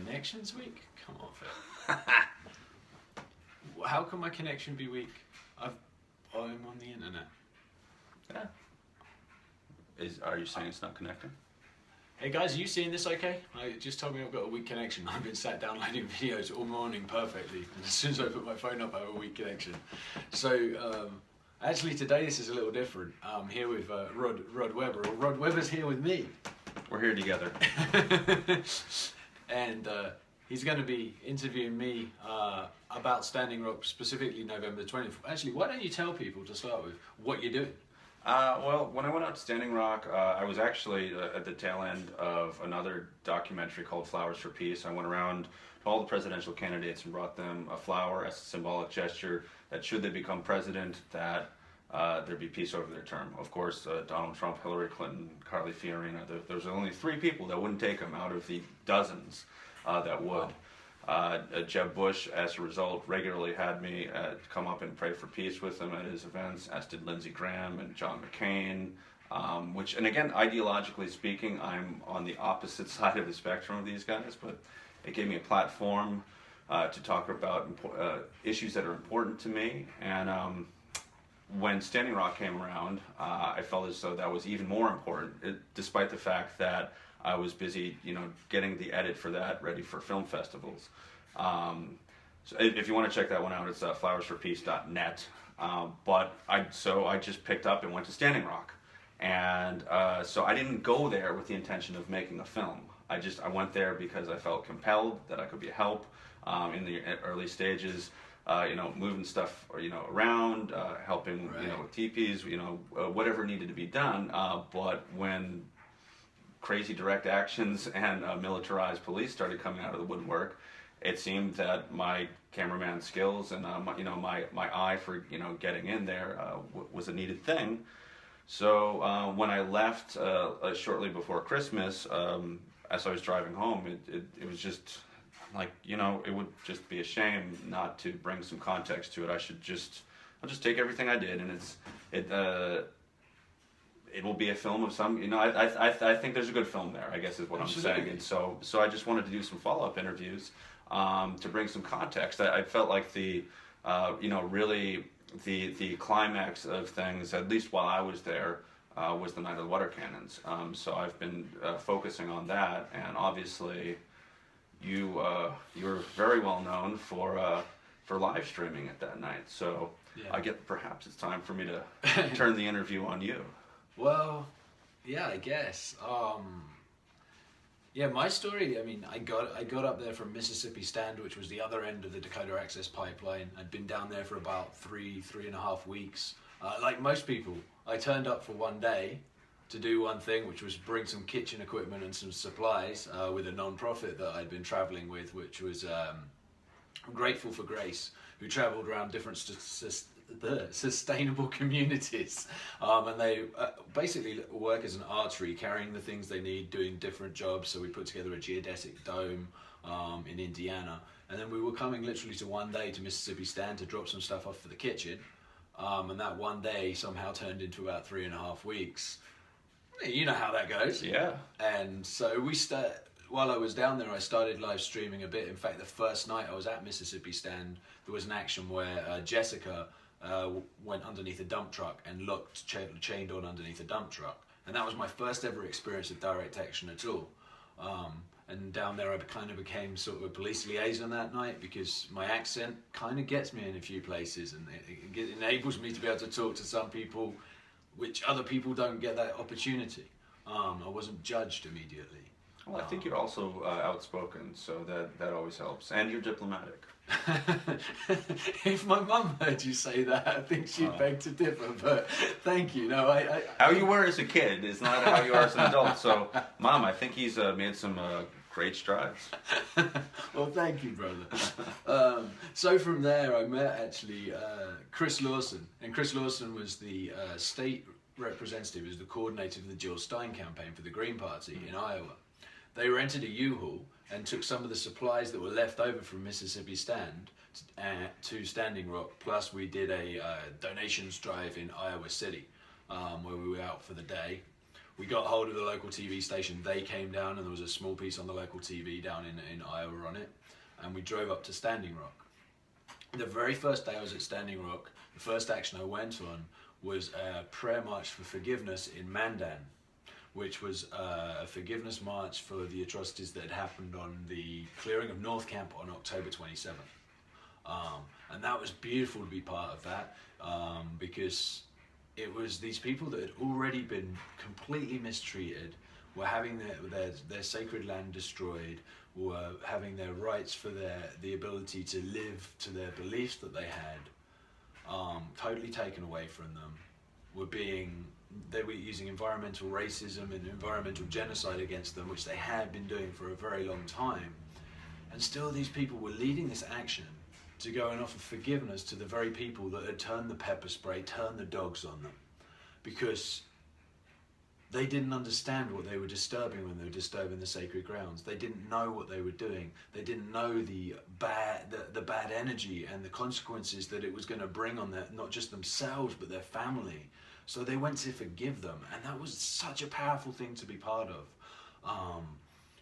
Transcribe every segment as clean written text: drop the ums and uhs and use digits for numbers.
connection's weak? Come on, Phil. How can my connection be weak? I'm on the internet. Yeah. Are you saying it's not connecting? Hey guys, are you seeing this okay? It just told me I've got a weak connection. I've been sat downloading videos all morning perfectly. And as soon as I put my phone up, I have a weak connection. So, actually today this is a little different. I'm here with Rod Webber. Rod Webber's here with me. We're here together. And he's going to be interviewing me about Standing Rock, specifically November 20th. Actually, why don't you tell people, to start with, what you're doing? Well, when I went out to Standing Rock, I was actually at the tail end of another documentary called Flowers for Peace. I went around to all the presidential candidates and brought them a flower as a symbolic gesture that should they become president, that there'd be peace over their term. Of course, Donald Trump, Hillary Clinton, Carly Fiorina, there's only 3 people that wouldn't take him out of the dozens that would. Jeb Bush, as a result, regularly had me come up and pray for peace with him at his events, as did Lindsey Graham and John McCain, and again, ideologically speaking, I'm on the opposite side of the spectrum of these guys, but it gave me a platform to talk about issues that are important to me, and when Standing Rock came around, I felt as though that was even more important, despite the fact that I was busy, getting the edit for that ready for film festivals. So if you want to check that one out, it's flowersforpeace.net. But I just picked up and went to Standing Rock, and so I didn't go there with the intention of making a film. I went there because I felt compelled that I could be a help in the early stages. Moving stuff around, helping with teepees, whatever needed to be done. But when crazy direct actions and militarized police started coming out of the woodwork, it seemed that my cameraman skills and my eye for getting in there was a needed thing. So when I left shortly before Christmas, as I was driving home, it was just like, it would just be a shame not to bring some context to it. I'll just take everything I did, and it will be a film of some, I think there's a good film there, I guess is what Absolutely. I'm saying. And so I just wanted to do some follow-up interviews to bring some context. I felt like really the climax of things, at least while I was there, was the Night of the Water Cannons. So I've been focusing on that, and obviously you're very well known for live streaming it that night. So yeah. Perhaps it's time for me to turn the interview on you. Well, yeah, I guess. My story, I got up there from Mississippi Stand, which was the other end of the Dakota Access Pipeline. I'd been down there for about three and a half weeks. Like most people, I turned up for one day to do one thing, which was bring some kitchen equipment and some supplies with a non-profit that I'd been traveling with, which was Grateful for Grace, who traveled around different sustainable communities, and they basically work as an artery, carrying the things they need, doing different jobs. So we put together a geodesic dome in Indiana, and then we were coming literally to one day to Mississippi Stand to drop some stuff off for the kitchen, and that one day somehow turned into about 3.5 weeks. You know how that goes. Yeah. And so while I was down there, I started live streaming a bit. In fact, the first night I was at Mississippi Stand, there was an action where Jessica went underneath a dump truck and looked chained on underneath a dump truck, and that was my first ever experience of direct action at all. And down there I kind of became sort of a police liaison that night, because my accent kind of gets me in a few places, and it enables me to be able to talk to some people which other people don't get that opportunity. I wasn't judged immediately. Well, I think you're also outspoken, so that always helps, and you're diplomatic. If my mum heard you say that, I think she'd beg to differ, but thank you. No, How you were as a kid is not how you are as an adult, so Mom, I think he's made some great strides. Well, thank you, brother. So from there I met actually Chris Lawson, and Chris Lawson was the state representative, was the coordinator of the Jill Stein campaign for the Green Party in Iowa. They rented a U-Haul and took some of the supplies that were left over from Mississippi Stand to Standing Rock. Plus we did a donations drive in Iowa City, where we were out for the day. we got hold of the local TV station. They came down, and there was a small piece on the local TV down in Iowa on it, and we drove up to Standing Rock. The very first day I was at Standing Rock, the first action I went on was a prayer march for forgiveness in Mandan, which was a forgiveness march for the atrocities that had happened on the clearing of North Camp on October 27th. And that was beautiful to be part of that, because it was these people that had already been completely mistreated, were having their sacred land destroyed, were having their rights for the ability to live to their beliefs that they had, totally taken away from them. They were using environmental racism and environmental genocide against them, which they had been doing for a very long time. And still these people were leading this action to go and offer forgiveness to the very people that had turned the pepper spray, turned the dogs on them, because they didn't understand what they were disturbing when they were disturbing the sacred grounds. They didn't know what they were doing. They didn't know the bad energy and the consequences that it was going to bring on not just themselves, but their family. So they went to forgive them, and that was such a powerful thing to be part of.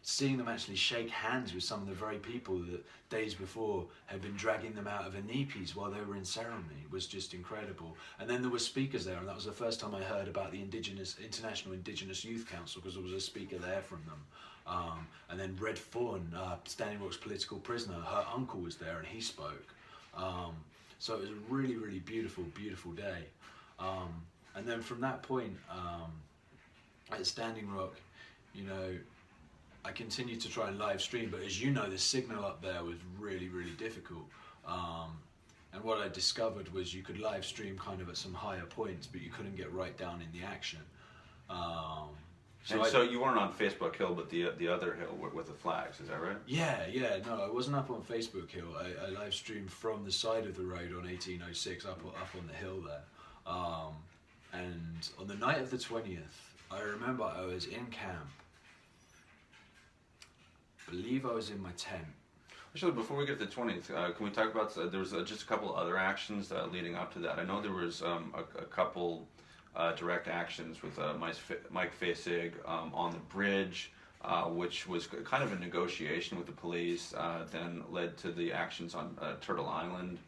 Seeing them actually shake hands with some of the very people that days before had been dragging them out of Anipis while they were in ceremony was just incredible. And then there were speakers there, and that was the first time I heard about the International Indigenous Youth Council, because there was a speaker there from them. And then Red Fawn, Standing Rock's political prisoner, her uncle was there and he spoke. So it was a really, really beautiful, beautiful day. And then from that point, at Standing Rock, I continued to try and live stream, but as you know, the signal up there was really, really difficult. And what I discovered was you could live stream kind of at some higher points, but you couldn't get right down in the action. So you weren't on Facebook Hill, but the other hill with the flags, is that right? Yeah, no, I wasn't up on Facebook Hill. I live streamed from the side of the road on 1806 up on the hill there. And on the night of the 20th, I remember I was in camp. I believe I was in my tent. Actually, before we get to the 20th, can we talk about, there was just a couple other actions leading up to that. I know there was a couple direct actions with Mike Fasig on the bridge, which was kind of a negotiation with the police, then led to the actions on Turtle Island,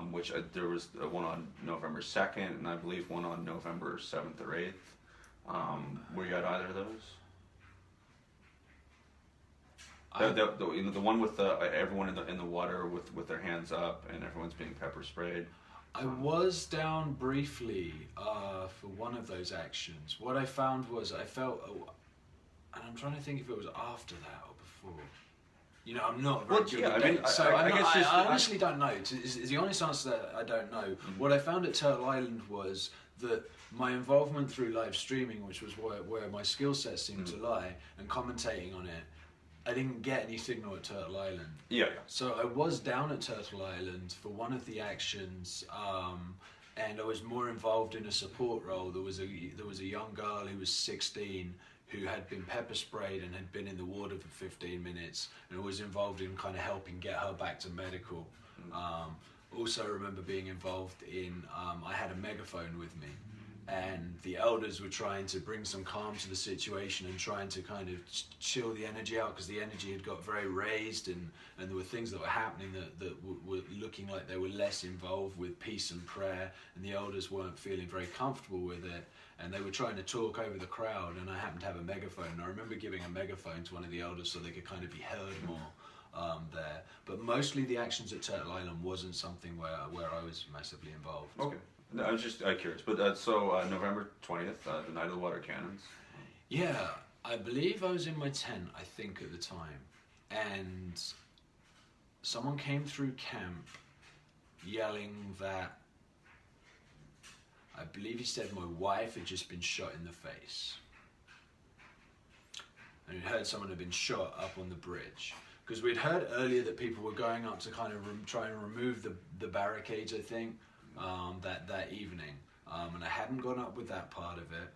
which there was one on November 2nd, and I believe one on November 7th or 8th. Were you at either of those? The one with everyone in the water with their hands up and everyone's being pepper sprayed. I was down briefly for one of those actions. What I found was I felt, and I'm trying to think if it was after that or before. I'm not very good at dates, so I honestly don't know. Is the honest answer that I don't know. Mm-hmm. What I found at Turtle Island was that my involvement through live streaming, which was where my skill set seemed to lie, and commentating on it, I didn't get any signal at Turtle Island. Yeah. So I was down at Turtle Island for one of the actions, and I was more involved in a support role. There was a young girl who was 16 who had been pepper sprayed and had been in the water for 15 minutes, and was involved in kind of helping get her back to medical. Also remember being involved in, I had a megaphone with me, and the elders were trying to bring some calm to the situation and trying to kind of chill the energy out, because the energy had got very raised, and there were things that were happening that were looking like they were less involved with peace and prayer, and the elders weren't feeling very comfortable with it, and they were trying to talk over the crowd, and I happened to have a megaphone, and I remember giving a megaphone to one of the elders so they could kind of be heard more there. But mostly the actions at Turtle Island wasn't something where I was massively involved. Okay. No, I was just curious, but so November 20th, the night of the water cannons. Yeah, I believe I was in my tent, I think, at the time, and someone came through camp yelling that, I believe he said my wife had just been shot in the face. And he'd heard someone had been shot up on the bridge. Because we'd heard earlier that people were going up to kind of try and remove the barricades, I think, that evening, and I hadn't gone up with that part of it,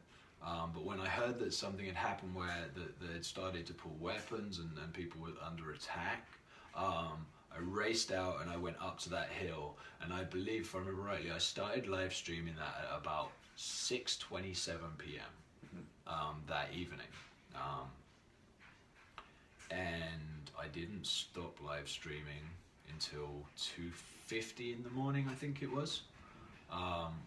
but when I heard that something had happened where they had started to pull weapons and people were under attack, I raced out and I went up to that hill, and I believe, if I remember rightly, I started live streaming that at about 6:27 p.m. that evening. And I didn't stop live streaming until 2:50 in the morning, I think it was,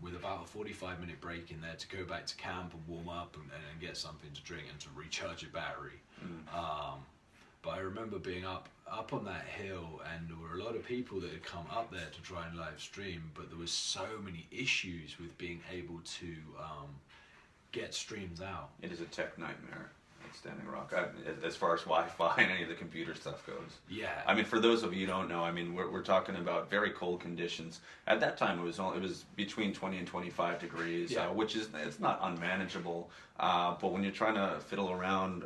with about a 45-minute break in there to go back to camp and warm up and get something to drink and to recharge your battery. But I remember being up on that hill, and there were a lot of people that had come up there to try and live stream, but there was so many issues with being able to get streams out. It is a tech nightmare at Standing Rock, as far as Wi-Fi and any of the computer stuff goes. Yeah. I mean, for those of you who don't know, I mean, we're talking about very cold conditions. At that time, it was between 20 and 25 degrees, Yeah. which is, it's not unmanageable. But when you're trying to fiddle around,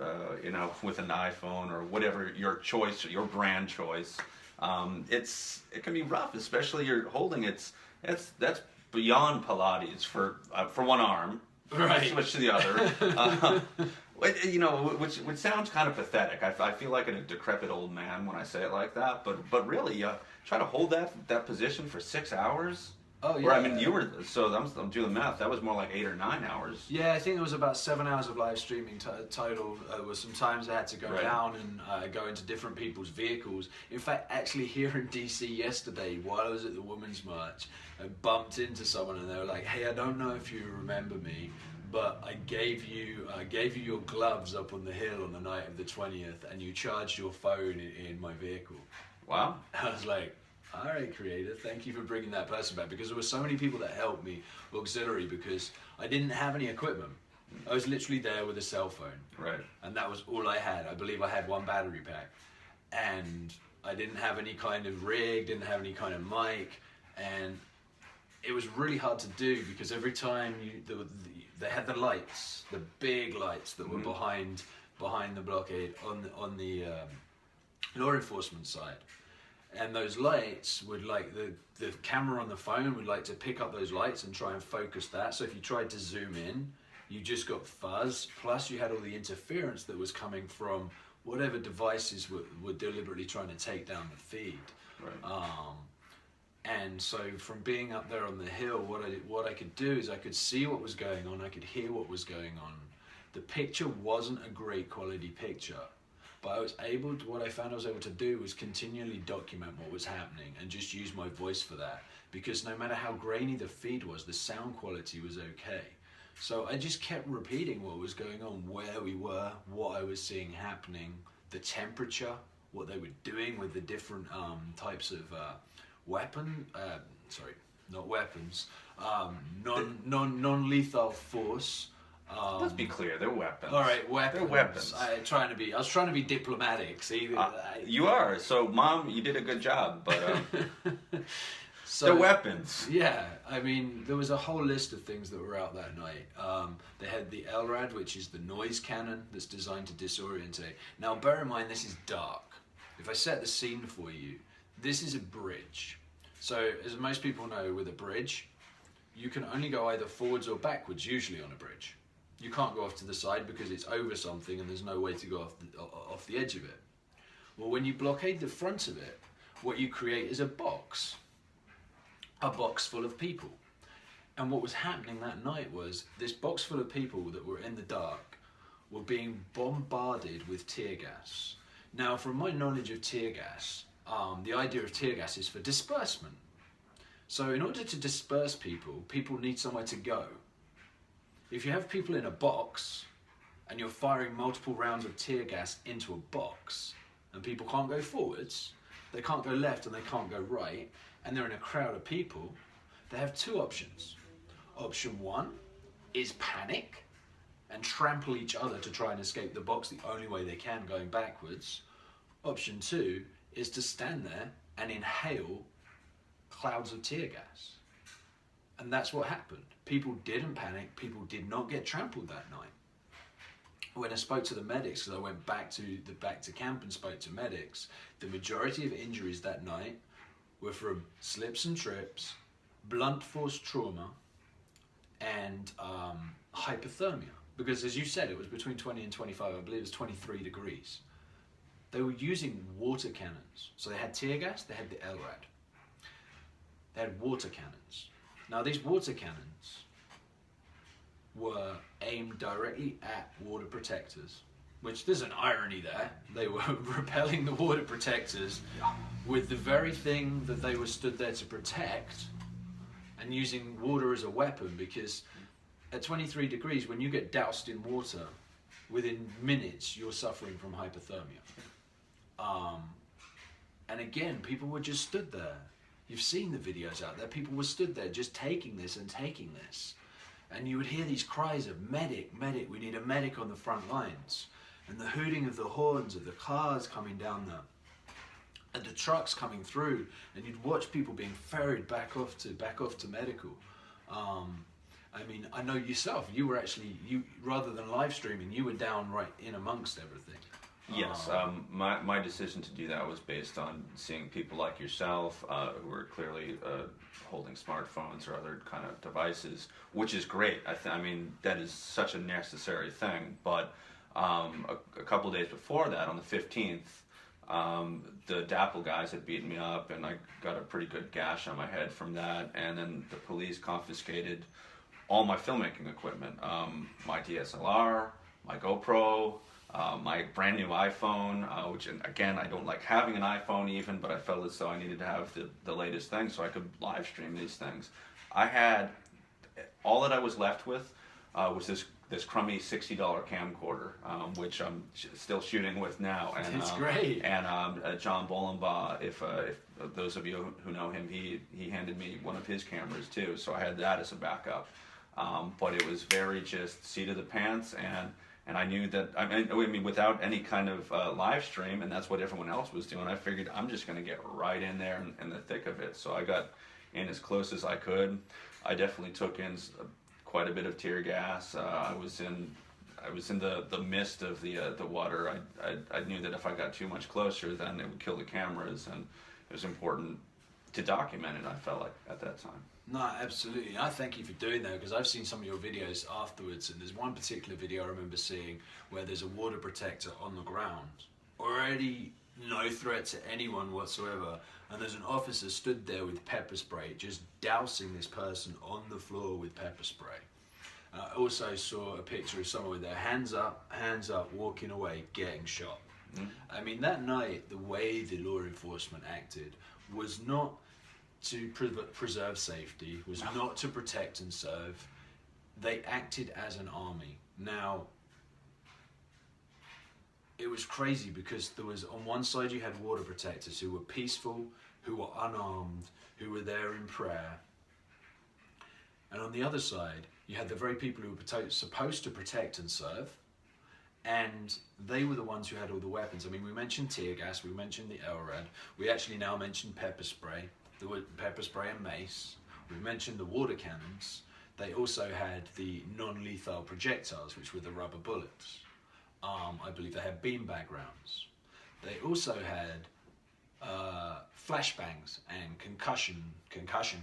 with an iPhone or whatever your choice, your brand choice, it can be rough, especially you're holding that's beyond Pilates for one arm. Right. Switch to the other. Which sounds kind of pathetic. I feel like a decrepit old man when I say it like that. But really, try to hold that position for 6 hours. Oh yeah. Or, I mean, I'm doing the math. That was more like 8 or 9 hours. Yeah, I think it was about 7 hours of live streaming total. There were some times I had to go down and go into different people's vehicles. In fact, actually here in DC yesterday, while I was at the Women's March, I bumped into someone and they were like, "Hey, I don't know if you remember me, but I gave you your gloves up on the hill on the night of the 20th, and you charged your phone in my vehicle." Wow. I was like, all right, creator, thank you for bringing that person back, because there were so many people that helped me auxiliary because I didn't have any equipment. I was literally there with a cell phone. Right. And that was all I had. I believe I had one battery pack. And I didn't have any kind of rig, didn't have any kind of mic. And it was really hard to do because every time they had the lights, the big lights that were behind the blockade on the law enforcement side. And those lights would, like, the camera on the phone would like to pick up those lights and try and focus that. So if you tried to zoom in, you just got fuzz. Plus you had all the interference that was coming from whatever devices were deliberately trying to take down the feed. Right. And so from being up there on the hill, what I could do is I could see what was going on. I could hear what was going on. The picture wasn't a great quality picture. But what I found I was able to do was continually document what was happening and just use my voice for that. Because no matter how grainy the feed was, the sound quality was okay. So I just kept repeating what was going on, where we were, what I was seeing happening, the temperature, what they were doing with the different types of non-lethal force. Let's be clear, they're weapons. All right, weapons. They're weapons. I was trying to be diplomatic. See, you are. So, Mom, you did a good job, but so, they're weapons. Yeah, I mean, there was a whole list of things that were out that night. They had the LRAD, which is the noise cannon that's designed to disorientate. Now, bear in mind, this is dark. If I set the scene for you, this is a bridge. So, as most people know, with a bridge, you can only go either forwards or backwards, usually on a bridge. You can't go off to the side because it's over something and there's no way to go off the edge of it. Well, when you blockade the front of it, what you create is a box full of people. And what was happening that night was this box full of people that were in the dark were being bombarded with tear gas. Now, from my knowledge of tear gas, the idea of tear gas is for disbursement. So in order to disperse people need somewhere to go. If you have people in a box and you're firing multiple rounds of tear gas into a box and people can't go forwards, they can't go left and they can't go right, and they're in a crowd of people, they have two options. Option one is panic and trample each other to try and escape the box the only way they can, going backwards. Option two is to stand there and inhale clouds of tear gas. And that's what happened. People didn't panic. People did not get trampled that night. When I spoke to the medics, because I went back to camp and spoke to medics, the majority of injuries that night were from slips and trips, blunt force trauma, and hypothermia. Because as you said, it was between 20 and 25. I believe it was 23 degrees. They were using water cannons. So they had tear gas, they had the LRAD. They had water cannons. Now these water cannons were aimed directly at water protectors, which there's an irony there. They were repelling the water protectors with the very thing that they were stood there to protect, and using water as a weapon, because at 23 degrees, when you get doused in water, within minutes you're suffering from hypothermia. And again, people were just stood there. You've seen the videos out there. People were stood there just taking this and taking this. And you would hear these cries of medic, medic, we need a medic on the front lines. And the hooting of the horns of the cars coming down there. And the trucks coming through. And you'd watch people being ferried back off to medical. I mean, I know yourself, you were actually, rather than live streaming, you were down right in amongst everything. Yes, my decision to do that was based on seeing people like yourself who were clearly holding smartphones or other kind of devices, which is great. I mean, that is such a necessary thing. But a couple of days before that, on the 15th, the DAPL guys had beaten me up, and I got a pretty good gash on my head from that. And then the police confiscated all my filmmaking equipment, my DSLR, my GoPro, my brand new iPhone, which again, I don't like having an iPhone even, but I felt as though I needed to have the latest thing so I could live stream these things. I had, all that I was left with was this crummy $60 camcorder, which I'm still shooting with now. And, it's great. And John Bolenbaugh, if those of you who know him, he handed me one of his cameras too, so I had that as a backup. But it was very just seat of the pants, and I knew that, I mean, without any kind of live stream, and that's what everyone else was doing, I figured I'm just going to get right in there in the thick of it. So I got in as close as I could. I definitely took in quite a bit of tear gas. I was in the mist of the water. I knew that if I got too much closer, then it would kill the cameras, and it was important to document it, I felt like, at that time. No, absolutely. I thank you for doing that, because I've seen some of your videos afterwards, and there's one particular video I remember seeing where there's a water protector on the ground, already no threat to anyone whatsoever, and there's an officer stood there with pepper spray, just dousing this person on the floor with pepper spray. I also saw a picture of someone with their hands up, walking away, getting shot. I mean, that night, the way the law enforcement acted was not to preserve safety, was not to protect and serve. They acted as an army. Now, it was crazy, because there was, on one side you had water protectors who were peaceful, who were unarmed, who were there in prayer. And on the other side, you had the very people who were supposed to protect and serve, and they were the ones who had all the weapons. I mean, we mentioned tear gas, we mentioned the LRAD, we actually now mentioned pepper spray. There were pepper spray and mace. We mentioned the water cannons. They also had the non-lethal projectiles, which were the rubber bullets. I believe they had beanbag rounds. They also had flashbangs and concussion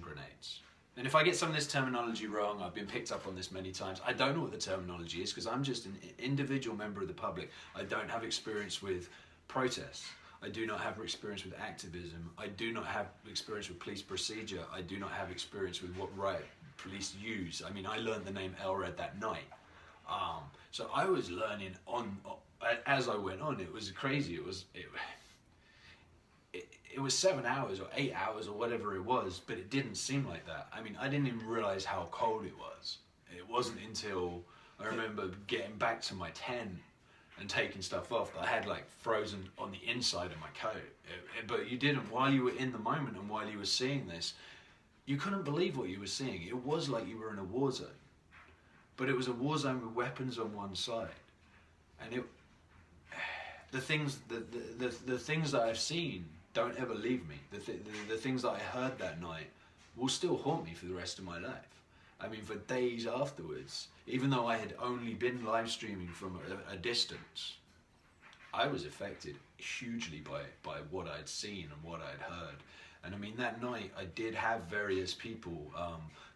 grenades. And if I get some of this terminology wrong, I've been picked up on this many times. I don't know what the terminology is, because I'm just an individual member of the public. I don't have experience with protests. I do not have experience with activism. I do not have experience with police procedure. I do not have experience with what riot police use. I mean, I learned the name LRAD that night. So I was learning as I went on. It was crazy. It was 7 hours or 8 hours or whatever it was, but it didn't seem like that. I mean, I didn't even realize how cold it was. It wasn't until I remember getting back to my tent and taking stuff off that I had like frozen on the inside of my coat. But you didn't, while you were in the moment and while you were seeing this, you couldn't believe what you were seeing. It was like you were in a war zone. But it was a war zone with weapons on one side. And the things that I've seen don't ever leave me. The things that I heard that night will still haunt me for the rest of my life. I mean, for days afterwards, even though I had only been live streaming from a distance, I was affected hugely by what I'd seen and what I'd heard. And I mean, that night I did have various people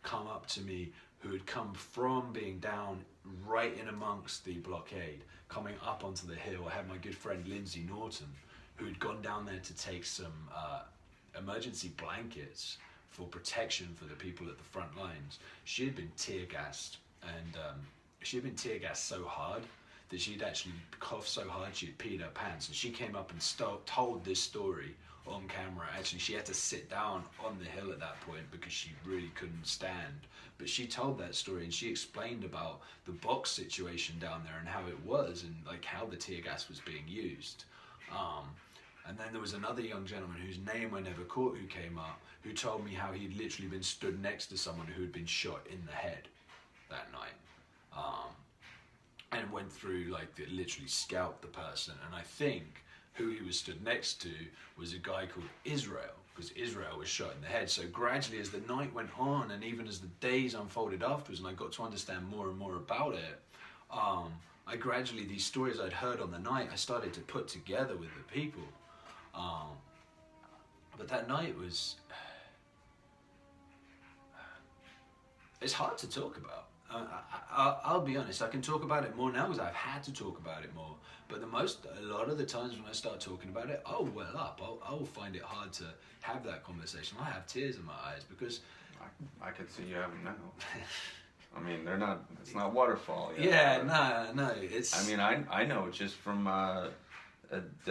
come up to me who had come from being down right in amongst the blockade, coming up onto the hill. I had my good friend Lindsay Norton, who had gone down there to take some emergency blankets for protection for the people at the front lines. She had been tear gassed. and she'd been tear gassed so hard that she'd actually coughed so hard she'd peed her pants, and she came up and told this story on camera. Actually, she had to sit down on the hill at that point because she really couldn't stand. But she told that story, and she explained about the box situation down there and how it was, and like how the tear gas was being used. And then there was another young gentleman whose name I never caught who came up, who told me how he'd literally been stood next to someone who had been shot in the head that night. And went through, like, that literally scalped the person. And I think who he was stood next to was a guy called Israel, because Israel was shot in the head. So gradually, as the night went on, and even as the days unfolded afterwards, and I got to understand more and more about it, I gradually, these stories I'd heard on the night, I started to put together with the people. But that night was... It's hard to talk about. I'll be honest, I can talk about it more now because I've had to talk about it more. But a lot of the times when I start talking about it, I'll well up. I'll find it hard to have that conversation. I have tears in my eyes because... I can see you have them now. I mean, they're not, it's not waterfall yet. Yeah, no, it's... I mean, I know just from,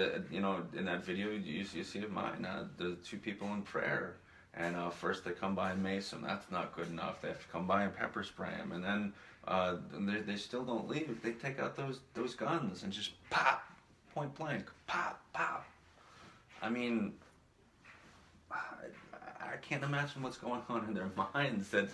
you know, in that video you see of mine, the two people in prayer. And first they come by and mace him. That's not good enough. They have to come by and pepper spray him. And then they still don't leave. They take out those guns and just pop, point blank, pop, pop. I mean, I can't imagine what's going on in their minds that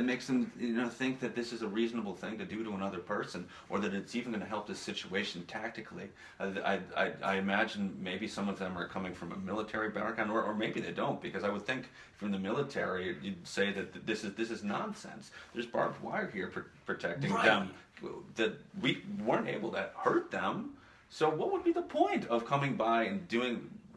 makes them, you know, think that this is a reasonable thing to do to another person, or that it's even going to help this situation tactically. I imagine maybe some of them are coming from a military background, or maybe they don't, because I would think from the military you'd say that this is nonsense. There's barbed wire here protecting them, that we weren't able to hurt them. So what would be the point of coming by and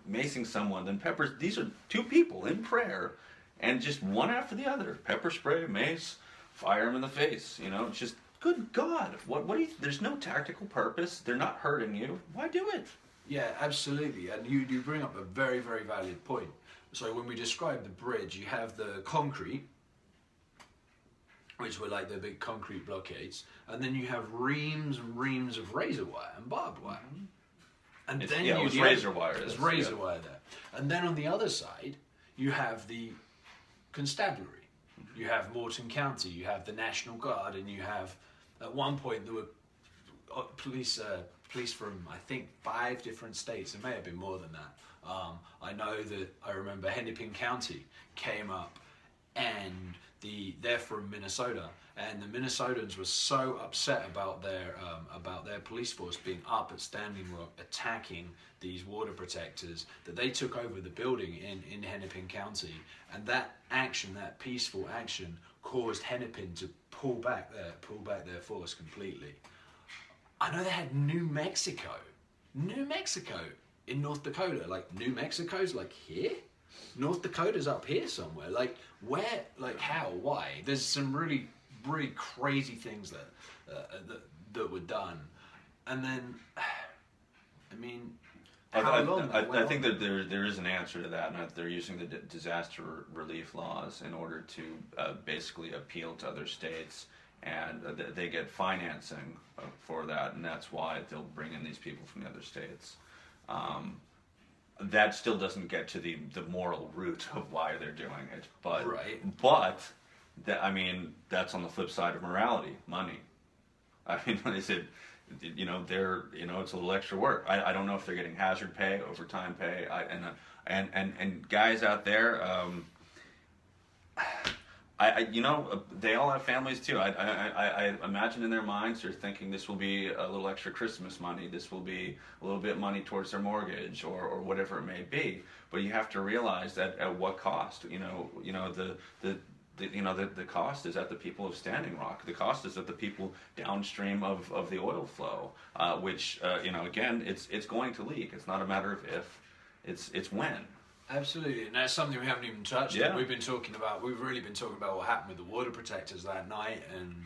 macing someone, then peppers? These are two people in prayer, and just one after the other, pepper spray, mace, fire them in the face. You know, just good God, what do you? There's no tactical purpose. They're not hurting you. Why do it? Yeah, absolutely. And you bring up a very, very valid point. So when we describe the bridge, you have the concrete, which were like the big concrete blockades, and then you have reams and reams of razor wire and barbed wire. And then it was razor wire. There's razor wire there. And then on the other side, you have the constabulary. You have Morton County, you have the National Guard, and you have, at one point, there were police from, I think, 5 different states. It may have been more than that. I know that I remember Hennepin County came up, and they're from Minnesota, and the Minnesotans were so upset about their police force being up at Standing Rock attacking these water protectors that they took over the building in Hennepin County, and that action, that peaceful action, caused Hennepin to pull back their force completely. I know they had New Mexico in North Dakota. Like, New Mexico's like here? North Dakota's up here somewhere. Like, where? Like, how? Why? There's some really, really crazy things that were done. And then, I mean, how long? I think that there is an answer to that, and that they're using the disaster relief laws in order to basically appeal to other states, and they get financing for that, and that's why they'll bring in these people from the other states. That still doesn't get to the moral root of why they're doing it, but I mean, that's on the flip side of morality, money. I mean, when they said, you know, it's a little extra work. I don't know if they're getting hazard pay, overtime pay, and guys out there, you know, they all have families too. I imagine in their minds they're thinking this will be a little extra Christmas money. This will be a little bit money towards their mortgage or whatever it may be. But you have to realize that at what cost? The cost is at the people of Standing Rock. The cost is at the people downstream of the oil flow, which again, it's going to leak. It's not a matter of if, it's when. Absolutely, and that's something we haven't even touched on. We've really been talking about what happened with the water protectors that night, and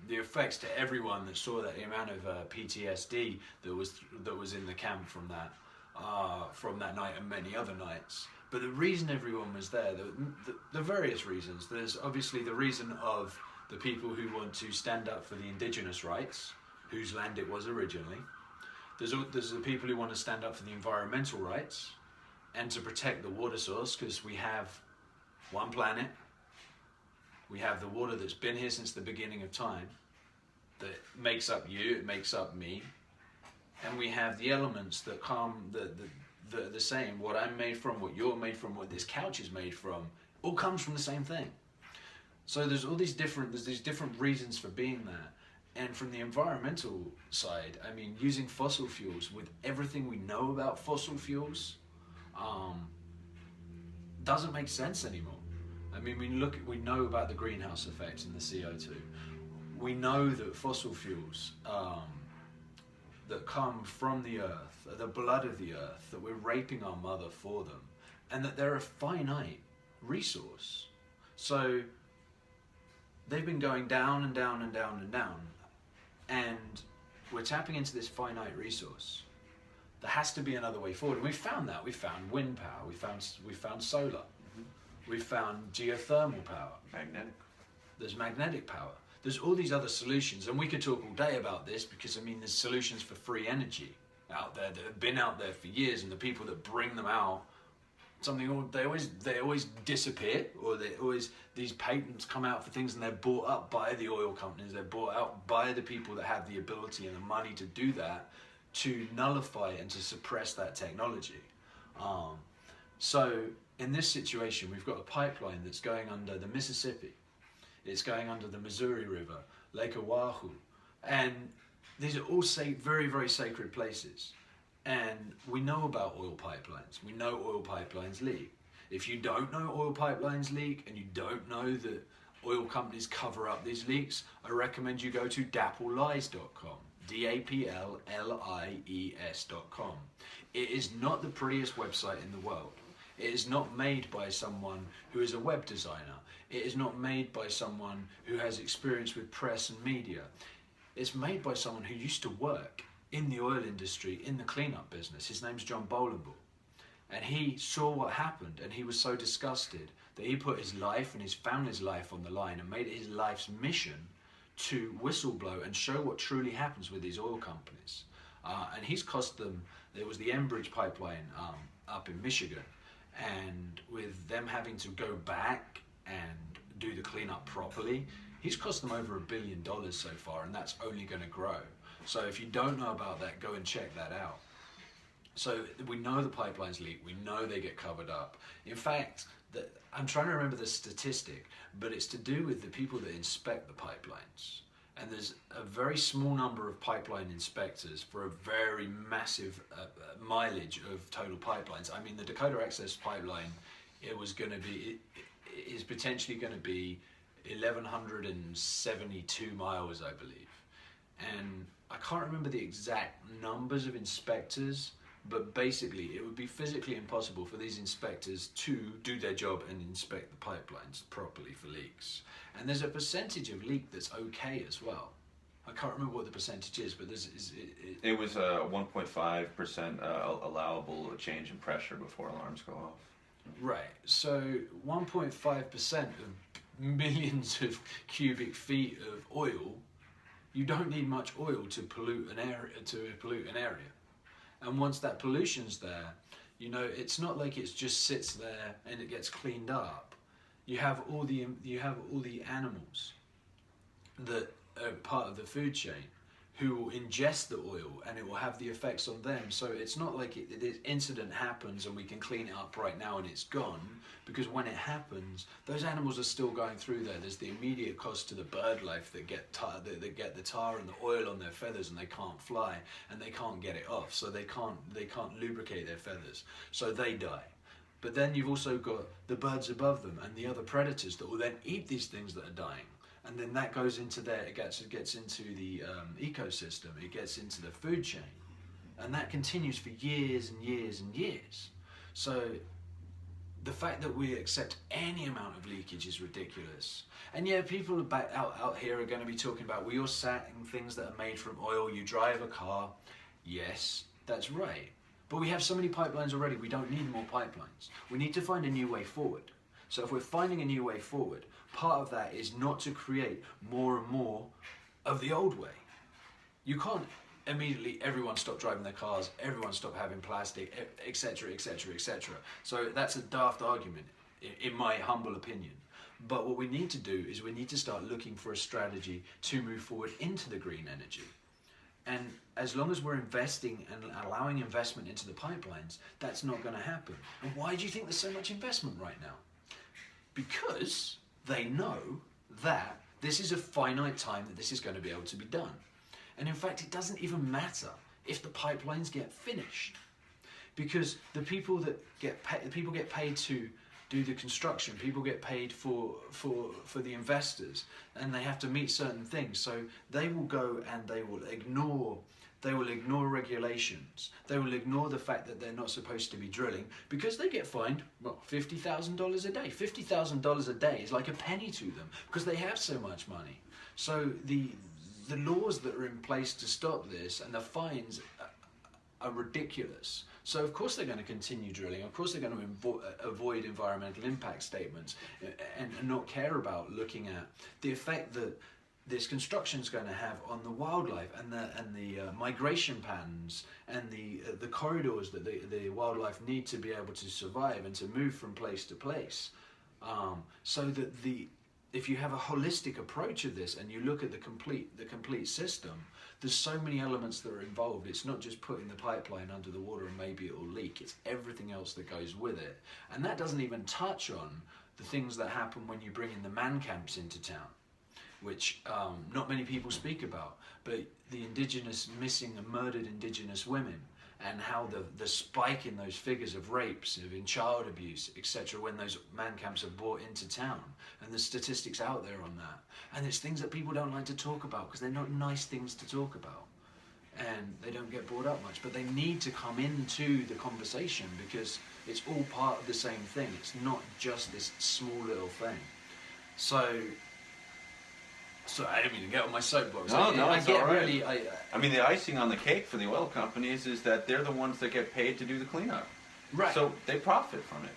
the effects to everyone that saw that, the amount of PTSD that was in the camp from that night and many other nights. But the reason everyone was there, the various reasons. There's obviously the reason of the people who want to stand up for the indigenous rights, whose land it was originally. There's the people who want to stand up for the environmental rights and to protect the water source, because we have one planet, we have the water that's been here since the beginning of time, that makes up you, it makes up me, and we have the elements that come, the same, what I'm made from, what you're made from, what this couch is made from, all comes from the same thing. So there's these different reasons for being there. And from the environmental side, I mean, using fossil fuels, with everything we know about fossil fuels, doesn't make sense anymore. I mean, we know about the greenhouse effect and the CO2. We know that fossil fuels that come from the earth, the blood of the earth, that we're raping our mother for them, and that they're a finite resource. So they've been going down and down and down and down, and we're tapping into this finite resource. There has to be another way forward, and we found that. We found wind power, we found solar, we found geothermal power. Magnetic. There's magnetic power. There's all these other solutions, and we could talk all day about this, because I mean, there's solutions for free energy out there that have been out there for years, and the people that bring them out, they always disappear, or these patents come out for things, and they're bought up by the oil companies. They're bought out by the people that have the ability and the money to do that, to nullify and to suppress that technology. So in this situation, we've got a pipeline that's going under the Mississippi. It's going under the Missouri River, Lake Oahu, and these are all very, very sacred places. And we know about oil pipelines. We know oil pipelines leak. If you don't know oil pipelines leak, and you don't know that oil companies cover up these leaks, I recommend you go to dapplelies.com, DAPLLIES.com. It is not the prettiest website in the world. It is not made by someone who is a web designer. It is not made by someone who has experience with press and media. It's made by someone who used to work in the oil industry, in the cleanup business. His name's John Bolenbull. And he saw what happened, and he was so disgusted that he put his life and his family's life on the line, and made it his life's mission to whistleblow and show what truly happens with these oil companies. And he's cost them, there was the Enbridge pipeline up in Michigan, and with them having to go back and do the cleanup properly, he's cost them over $1 billion so far, and that's only going to grow. So if you don't know about that, go and check that out. So we know the pipelines leak, we know they get covered up. In fact, I'm trying to remember the statistic, but it's to do with the people that inspect the pipelines. And there's a very small number of pipeline inspectors for a very massive mileage of total pipelines. I mean, the Dakota Access Pipeline, is potentially going to be 1,172 miles, I believe. And I can't remember the exact numbers of inspectors, but basically it would be physically impossible for these inspectors to do their job and inspect the pipelines properly for leaks. And there's a percentage of leak that's okay as well. I can't remember what the percentage is, but it was a 1.5% allowable change in pressure before alarms go off. Right, so 1.5% of millions of cubic feet of oil, you don't need much oil to pollute an area. And once that pollution's there, you know, it's not like it just sits there and it gets cleaned up. You have all the animals that are part of the food chain who will ingest the oil, and it will have the effects on them. So it's not like this incident happens and we can clean it up right now and it's gone, because when it happens, those animals are still going through there. There's the immediate cost to the bird life that get the tar and the oil on their feathers, and they can't fly and they can't get it off, so they can't lubricate their feathers, so they die. But then you've also got the birds above them and the other predators that will then eat these things that are dying. And then that goes into it gets into the ecosystem, it gets into the food chain. And that continues for years and years and years. So the fact that we accept any amount of leakage is ridiculous. And yeah, people out here are going to be talking about, well, you're sat in things that are made from oil, you drive a car. Yes, that's right. But we have so many pipelines already, we don't need more pipelines. We need to find a new way forward. So if we're finding a new way forward, part of that is not to create more and more of the old way. You can't immediately everyone stop driving their cars, everyone stop having plastic, etc., etc., etc. So that's a daft argument, in my humble opinion. But what we need to do is we need to start looking for a strategy to move forward into the green energy. And as long as we're investing and allowing investment into the pipelines, that's not going to happen. And why do you think there's so much investment right now? Because they know that this is a finite time that this is going to be able to be done. And in fact, it doesn't even matter if the pipelines get finished, because the people that get paid to do the construction, people get paid for the investors, and they have to meet certain things. So they will go and they will ignore regulations. They will ignore the fact that they're not supposed to be drilling, because they get fined, well, $50,000 a day. $50,000 a day is like a penny to them because they have so much money. So the laws that are in place to stop this and the fines are ridiculous. So of course they're going to continue drilling. Of course they're going to avoid environmental impact statements and not care about looking at the effect that this construction is going to have on the wildlife and the migration patterns and the corridors that the wildlife need to be able to survive and to move from place to place. So that if you have a holistic approach of this and you look at the complete system, there's so many elements that are involved. It's not just putting the pipeline under the water and maybe it will leak. It's everything else that goes with it. And that doesn't even touch on the things that happen when you bring in the man camps into town, which not many people speak about. But the missing and murdered indigenous women, and how the spike in those figures of rapes, in child abuse, etc., when those man camps are brought into town, and the statistics out there on that. And it's things that people don't like to talk about because they're not nice things to talk about, and they don't get brought up much, but they need to come into the conversation because it's all part of the same thing. It's not just this small little thing. So I didn't mean to get on my soapbox. No, it's all right. Really, I mean, the icing on the cake for the oil companies is that they're the ones that get paid to do the cleanup. Right. So they profit from it.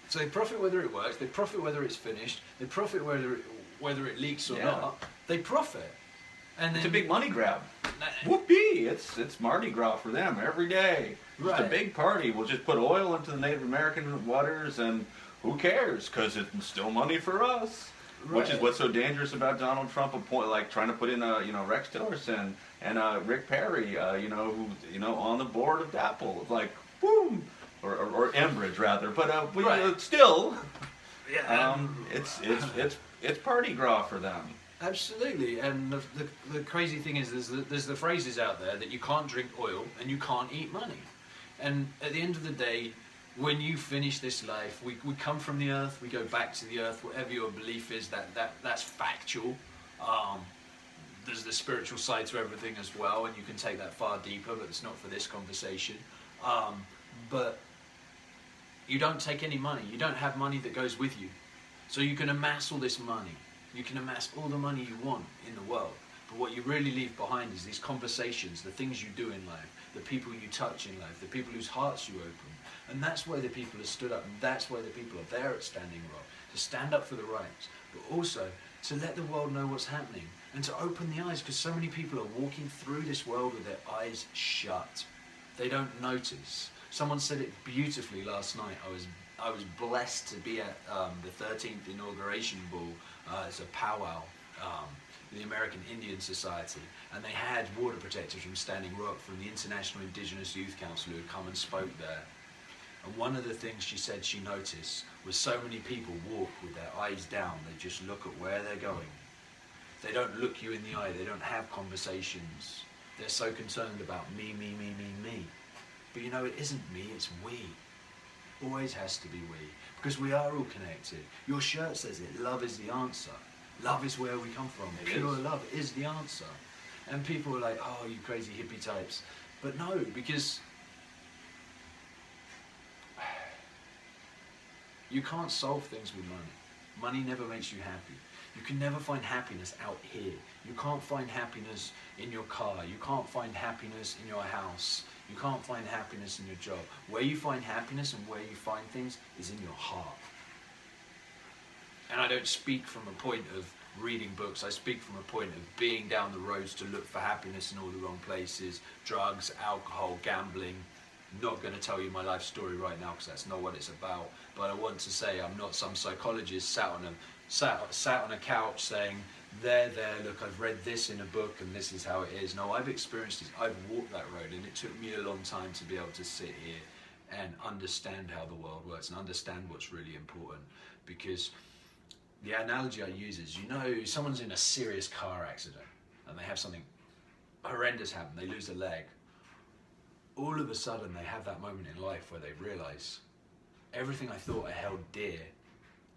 So they profit whether it works, they profit whether it's finished, they profit whether it leaks or not. They profit. And then, it's a big money grab. Whoopee! It's Mardi Gras for them every day. Just a big party. We'll just put oil into the Native American waters, and who cares? Because it's still money for us. Right. Which is what's so dangerous about Donald Trump, trying to put in Rex Tillerson and Rick Perry, who on the board of DAPL, like boom, or Enbridge rather, but still, it's party gras for them. Absolutely, and the crazy thing is there's the phrases out there that you can't drink oil and you can't eat money, and at the end of the day, when you finish this life, we come from the earth, we go back to the earth, whatever your belief is, that's factual. There's the spiritual side to everything as well, and you can take that far deeper, but it's not for this conversation. But you don't take any money. You don't have money that goes with you. So you can amass all this money. You can amass all the money you want in the world. But what you really leave behind is these conversations, the things you do in life, the people you touch in life, the people whose hearts you open. And that's why the people have stood up, and that's why the people are there at Standing Rock, to stand up for the rights, but also to let the world know what's happening, and to open the eyes, because so many people are walking through this world with their eyes shut. They don't notice. Someone said it beautifully last night. I was blessed to be at the 13th inauguration ball. It's a powwow, the American Indian Society, and they had water protectors from Standing Rock, from the International Indigenous Youth Council, who had come and spoke there. And one of the things she said she noticed was so many people walk with their eyes down. They just look at where they're going. They don't look you in the eye. They don't have conversations. They're so concerned about me. But it isn't me, it's we. Always has to be we. Because we are all connected. Your shirt says it. Love is the answer. Love is where we come from. Pure love is the answer. And people are like, oh, you crazy hippie types. But no, because you can't solve things with money. Money never makes you happy. You can never find happiness out here. You can't find happiness in your car. You can't find happiness in your house. You can't find happiness in your job. Where you find happiness and where you find things is in your heart. And I don't speak from a point of reading books. I speak from a point of being down the roads to look for happiness in all the wrong places, drugs, alcohol, gambling. Not going to tell you my life story right now because that's not what it's about. But I want to say I'm not some psychologist sat on a couch saying, there, look, I've read this in a book and this is how it is. No, I've experienced it. I've walked that road, and it took me a long time to be able to sit here and understand how the world works and understand what's really important. Because the analogy I use is, you know, someone's in a serious car accident and they have something horrendous happen, they lose a leg. All of a sudden they have that moment in life where they realize everything I thought I held dear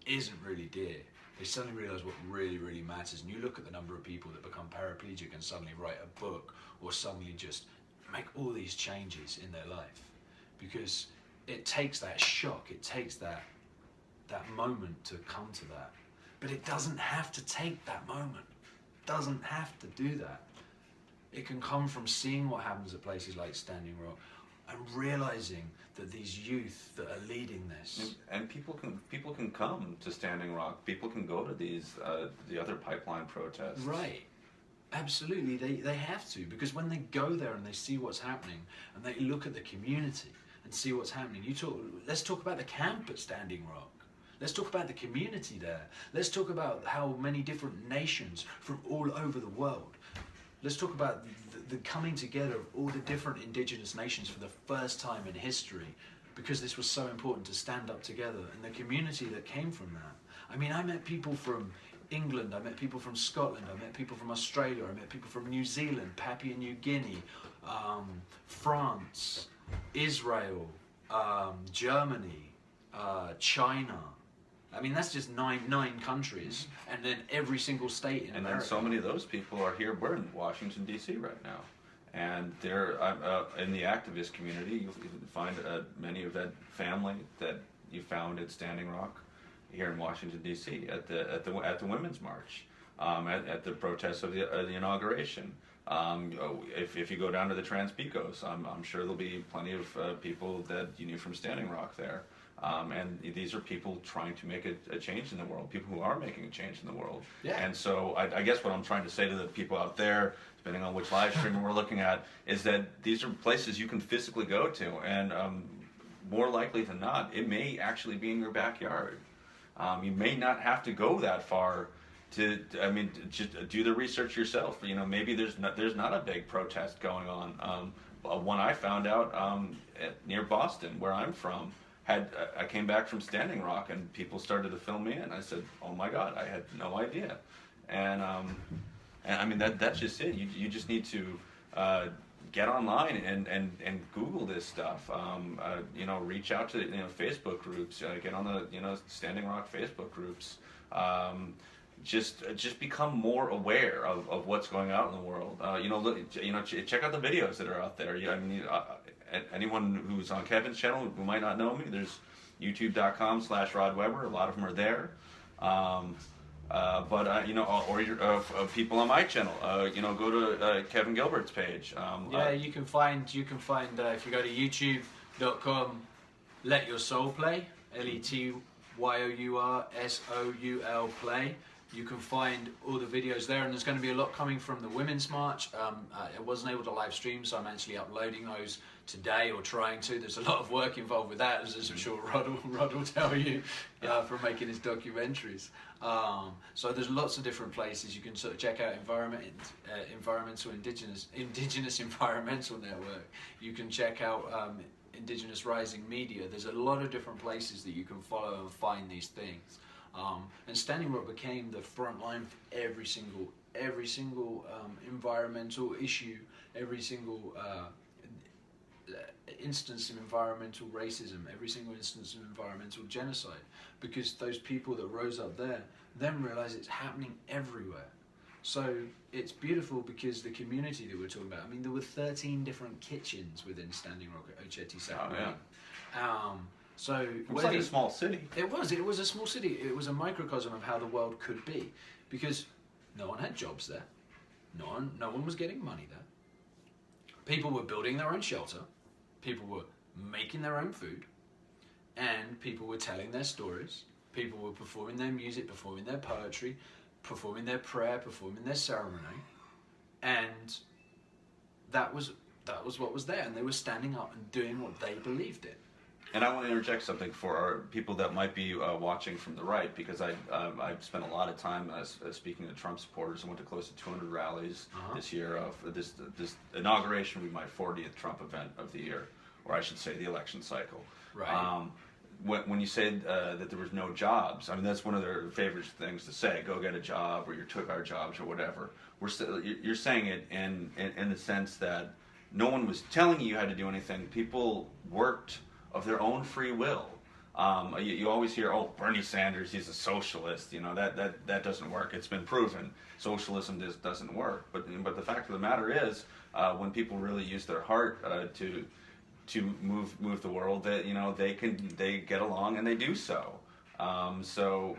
isn't really dear. They suddenly realize what really, really matters. And you look at the number of people that become paraplegic and suddenly write a book or suddenly just make all these changes in their life. Because it takes that shock, it takes that moment to come to that. But it doesn't have to take that moment. It doesn't have to do that. It can come from seeing what happens at places like Standing Rock and realizing that these youth that are leading this. And people can come to Standing Rock. People can go to these the other pipeline protests. Right. Absolutely, they have to, because when they go there and they see what's happening and they look at the community and see what's happening, let's talk about the camp at Standing Rock. Let's talk about the community there. Let's talk about how many different nations from all over the world. Let's talk about the coming together of all the different indigenous nations for the first time in history, because this was so important to stand up together, and the community that came from that. I mean, I met people from England, I met people from Scotland, I met people from Australia, I met people from New Zealand, Papua New Guinea, France, Israel, Germany, China. I mean, that's just nine countries, and then every single state in America. And then so many of those people are here. We're in Washington, D.C. right now. And they're in the activist community. You can find many of that family that you found at Standing Rock here in Washington, D.C. at the Women's March, at the protests of the inauguration. If you go down to the Trans-Pecos, I'm sure there'll be plenty of people that you knew from Standing Rock there. And these are people trying to make a change in the world, people who are making a change in the world. Yeah. And so I guess what I'm trying to say to the people out there, depending on which live stream we're looking at, is that these are places you can physically go to, and more likely than not, it may actually be in your backyard. You may not have to go that far to just do the research yourself. You know, maybe there's not a big protest going on. One I found out near Boston, where I'm from, I came back from Standing Rock and people started to fill me in. I said, "Oh my God, I had no idea." And I mean that's just it. You just need to get online and Google this stuff. Reach out to Facebook groups. Get on the Standing Rock Facebook groups. Just become more aware of what's going on in the world. Check out the videos that are out there. Anyone who's on Kevin's channel who might not know me, there's youtube.com/Rod Weber. A lot of them are there. Or people on my channel, go to Kevin Gilbert's page. You can find if you go to youtube.com, Let Your Soul Play, LETYOURSOUL play. You can find all the videos there, and there's going to be a lot coming from the Women's March. I wasn't able to live stream, so I'm actually uploading those today, or trying to. There's a lot of work involved with that, as I'm sure Rod will tell you, from making his documentaries. So there's lots of different places. You can sort of check out Indigenous Environmental Network. You can check out Indigenous Rising Media. There's a lot of different places that you can follow and find these things. And Standing Rock became the front line for every single environmental issue, every single instance of environmental racism, every single instance of environmental genocide, because those people that rose up there then realize it's happening everywhere. So it's beautiful because the community that we're talking about, I mean, there were 13 different kitchens within Standing Rock at Ocheti Sakura. So it was like a small city. It was a small city. It was a microcosm of how the world could be, because no one had jobs there. No one was getting money there. People were building their own shelter. People were making their own food. And people were telling their stories. People were performing their music, performing their poetry, performing their prayer, performing their ceremony, and that was what was there, and they were standing up and doing what they believed in. And I want to interject something for our people that might be watching from the right, because I've spent a lot of time speaking to Trump supporters. I went to close to 200 rallies this year. For this inauguration will be my 40th Trump event of the year, or I should say the election cycle. Right. When you say that there was no jobs, I mean, that's one of their favorite things to say, go get a job, or you took our jobs, or whatever. You're saying it in the sense that no one was telling you how to do anything. People worked of their own free will. You always hear, oh, Bernie Sanders, he's a socialist. You know, that doesn't work. It's been proven. Socialism doesn't work. But the fact of the matter is, when people really use their heart to move the world, that they get along and they do so. So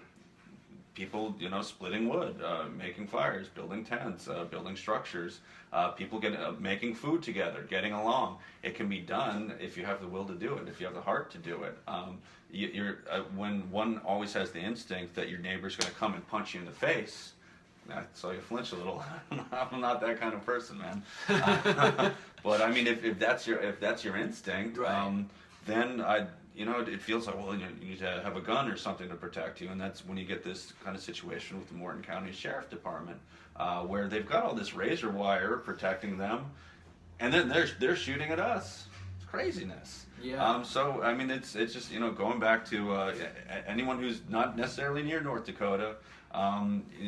people, splitting wood, making fires, building tents, building structures, people making food together, getting along. It can be done if you have the will to do it, if you have the heart to do it. When one always has the instinct that your neighbor's going to come and punch you in the face, I saw you flinch a little. I'm not that kind of person, man. But I mean, if that's your instinct, right. Then it feels like, well, you need to have a gun or something to protect you, and that's when you get this kind of situation with the Morton County Sheriff Department, where they've got all this razor wire protecting them, and then they're shooting at us. It's craziness. Yeah. So I mean, it's just going back to anyone who's not necessarily near North Dakota,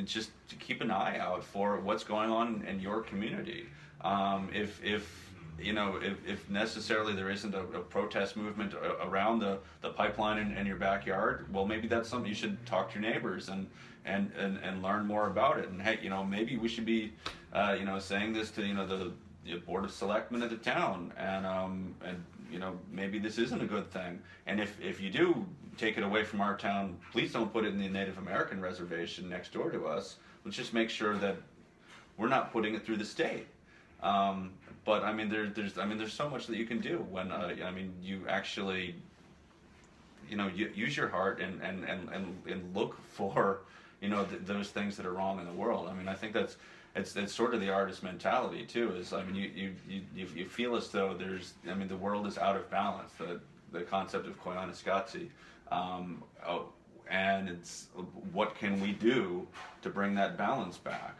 just to keep an eye out for what's going on in your community. If necessarily there isn't a protest movement around the pipeline in your backyard, well, maybe that's something you should talk to your neighbors and learn more about it. And hey, maybe we should be saying this to the board of selectmen of the town, and maybe this isn't a good thing. And if you do take it away from our town, please don't put it in the Native American reservation next door to us. Let's just make sure that we're not putting it through the state. But I mean, there's so much that you can do when you actually you use your heart and look for those things that are wrong in the world. I mean, I think it's sort of the artist mentality too. Is I mean, you feel as though the world is out of balance. The concept of koyaanisqatsi. And it's what can we do to bring that balance back?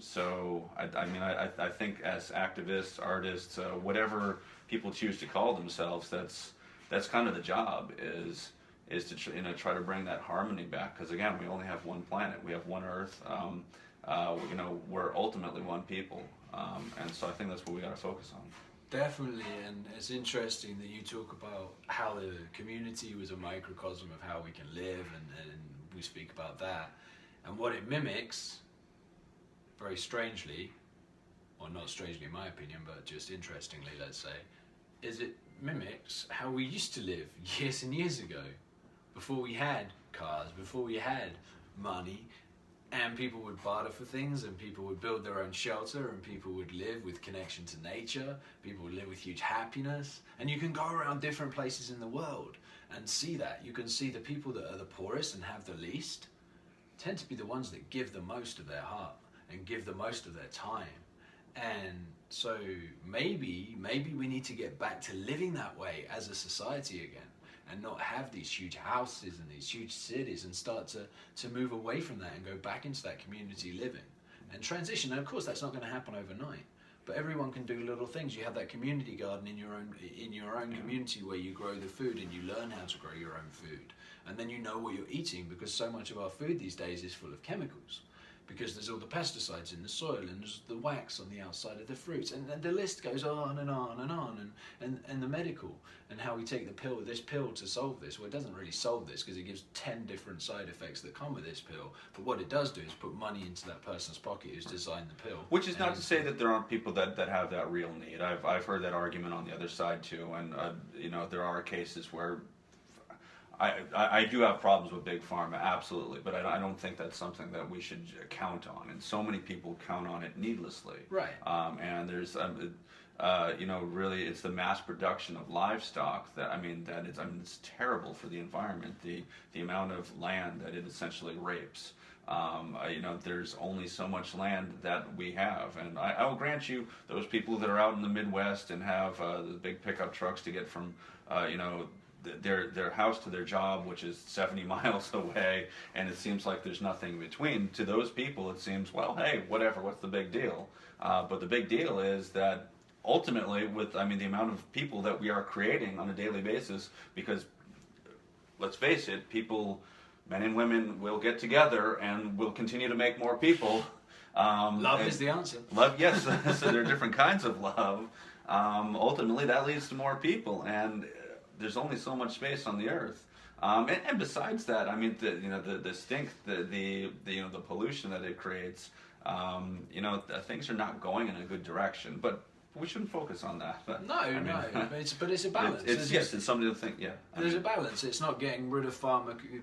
So I think as activists, artists, whatever people choose to call themselves, that's kind of the job is to try to bring that harmony back. Because again, we only have one planet, we have one Earth. We're ultimately one people, and so I think that's what we got to focus on. Definitely, and it's interesting that you talk about how the community was a microcosm of how we can live, and we speak about that. And what it mimics, very strangely, or not strangely in my opinion, but just interestingly, let's say, is it mimics how we used to live years and years ago, before we had cars, before we had money. And people would barter for things, and people would build their own shelter, and people would live with connection to nature, people would live with huge happiness. And you can go around different places in the world and see that. You can see the people that are the poorest and have the least tend to be the ones that give the most of their heart and give the most of their time. And so maybe we need to get back to living that way as a society again, and not have these huge houses and these huge cities, and start to move away from that and go back into that community living and transition. And of course, that's not going to happen overnight, but everyone can do little things. You have that community garden in your own community where you grow the food and you learn how to grow your own food, and then you know what you're eating, because so much of our food these days is full of chemicals. Because there's all the pesticides in the soil, and there's the wax on the outside of the fruits, and the list goes on and on and on, and the medical, and how we take this pill to solve this. Well, it doesn't really solve this, because it gives 10 different side effects that come with this pill, but what it does do is put money into that person's pocket who's designed the pill. Which is not to say that there aren't people that have that real need. I've heard that argument on the other side too, and there are cases where I do have problems with Big Pharma, absolutely, but I don't think that's something that we should count on, and so many people count on it needlessly. Right. And there's really it's the mass production of livestock that it's terrible for the environment. The amount of land that it essentially rapes. There's only so much land that we have, and I will grant you, those people that are out in the Midwest and have the big pickup trucks to get from, their house to their job, which is 70 miles away, and it seems like there's nothing in between. To those people, it seems, well, hey, whatever, what's the big deal? But the big deal is that ultimately, the amount of people that we are creating on a daily basis, because let's face it, people, men and women, will get together and will continue to make more people. Love is the answer. Love, yes. So there are different kinds of love. Ultimately, that leads to more people, and there's only so much space on the earth. And besides that, the stink, the pollution that it creates. Things are not going in a good direction, but we shouldn't focus on that. But it's a balance. It's something to think. Yeah, there's a balance. It's not getting rid of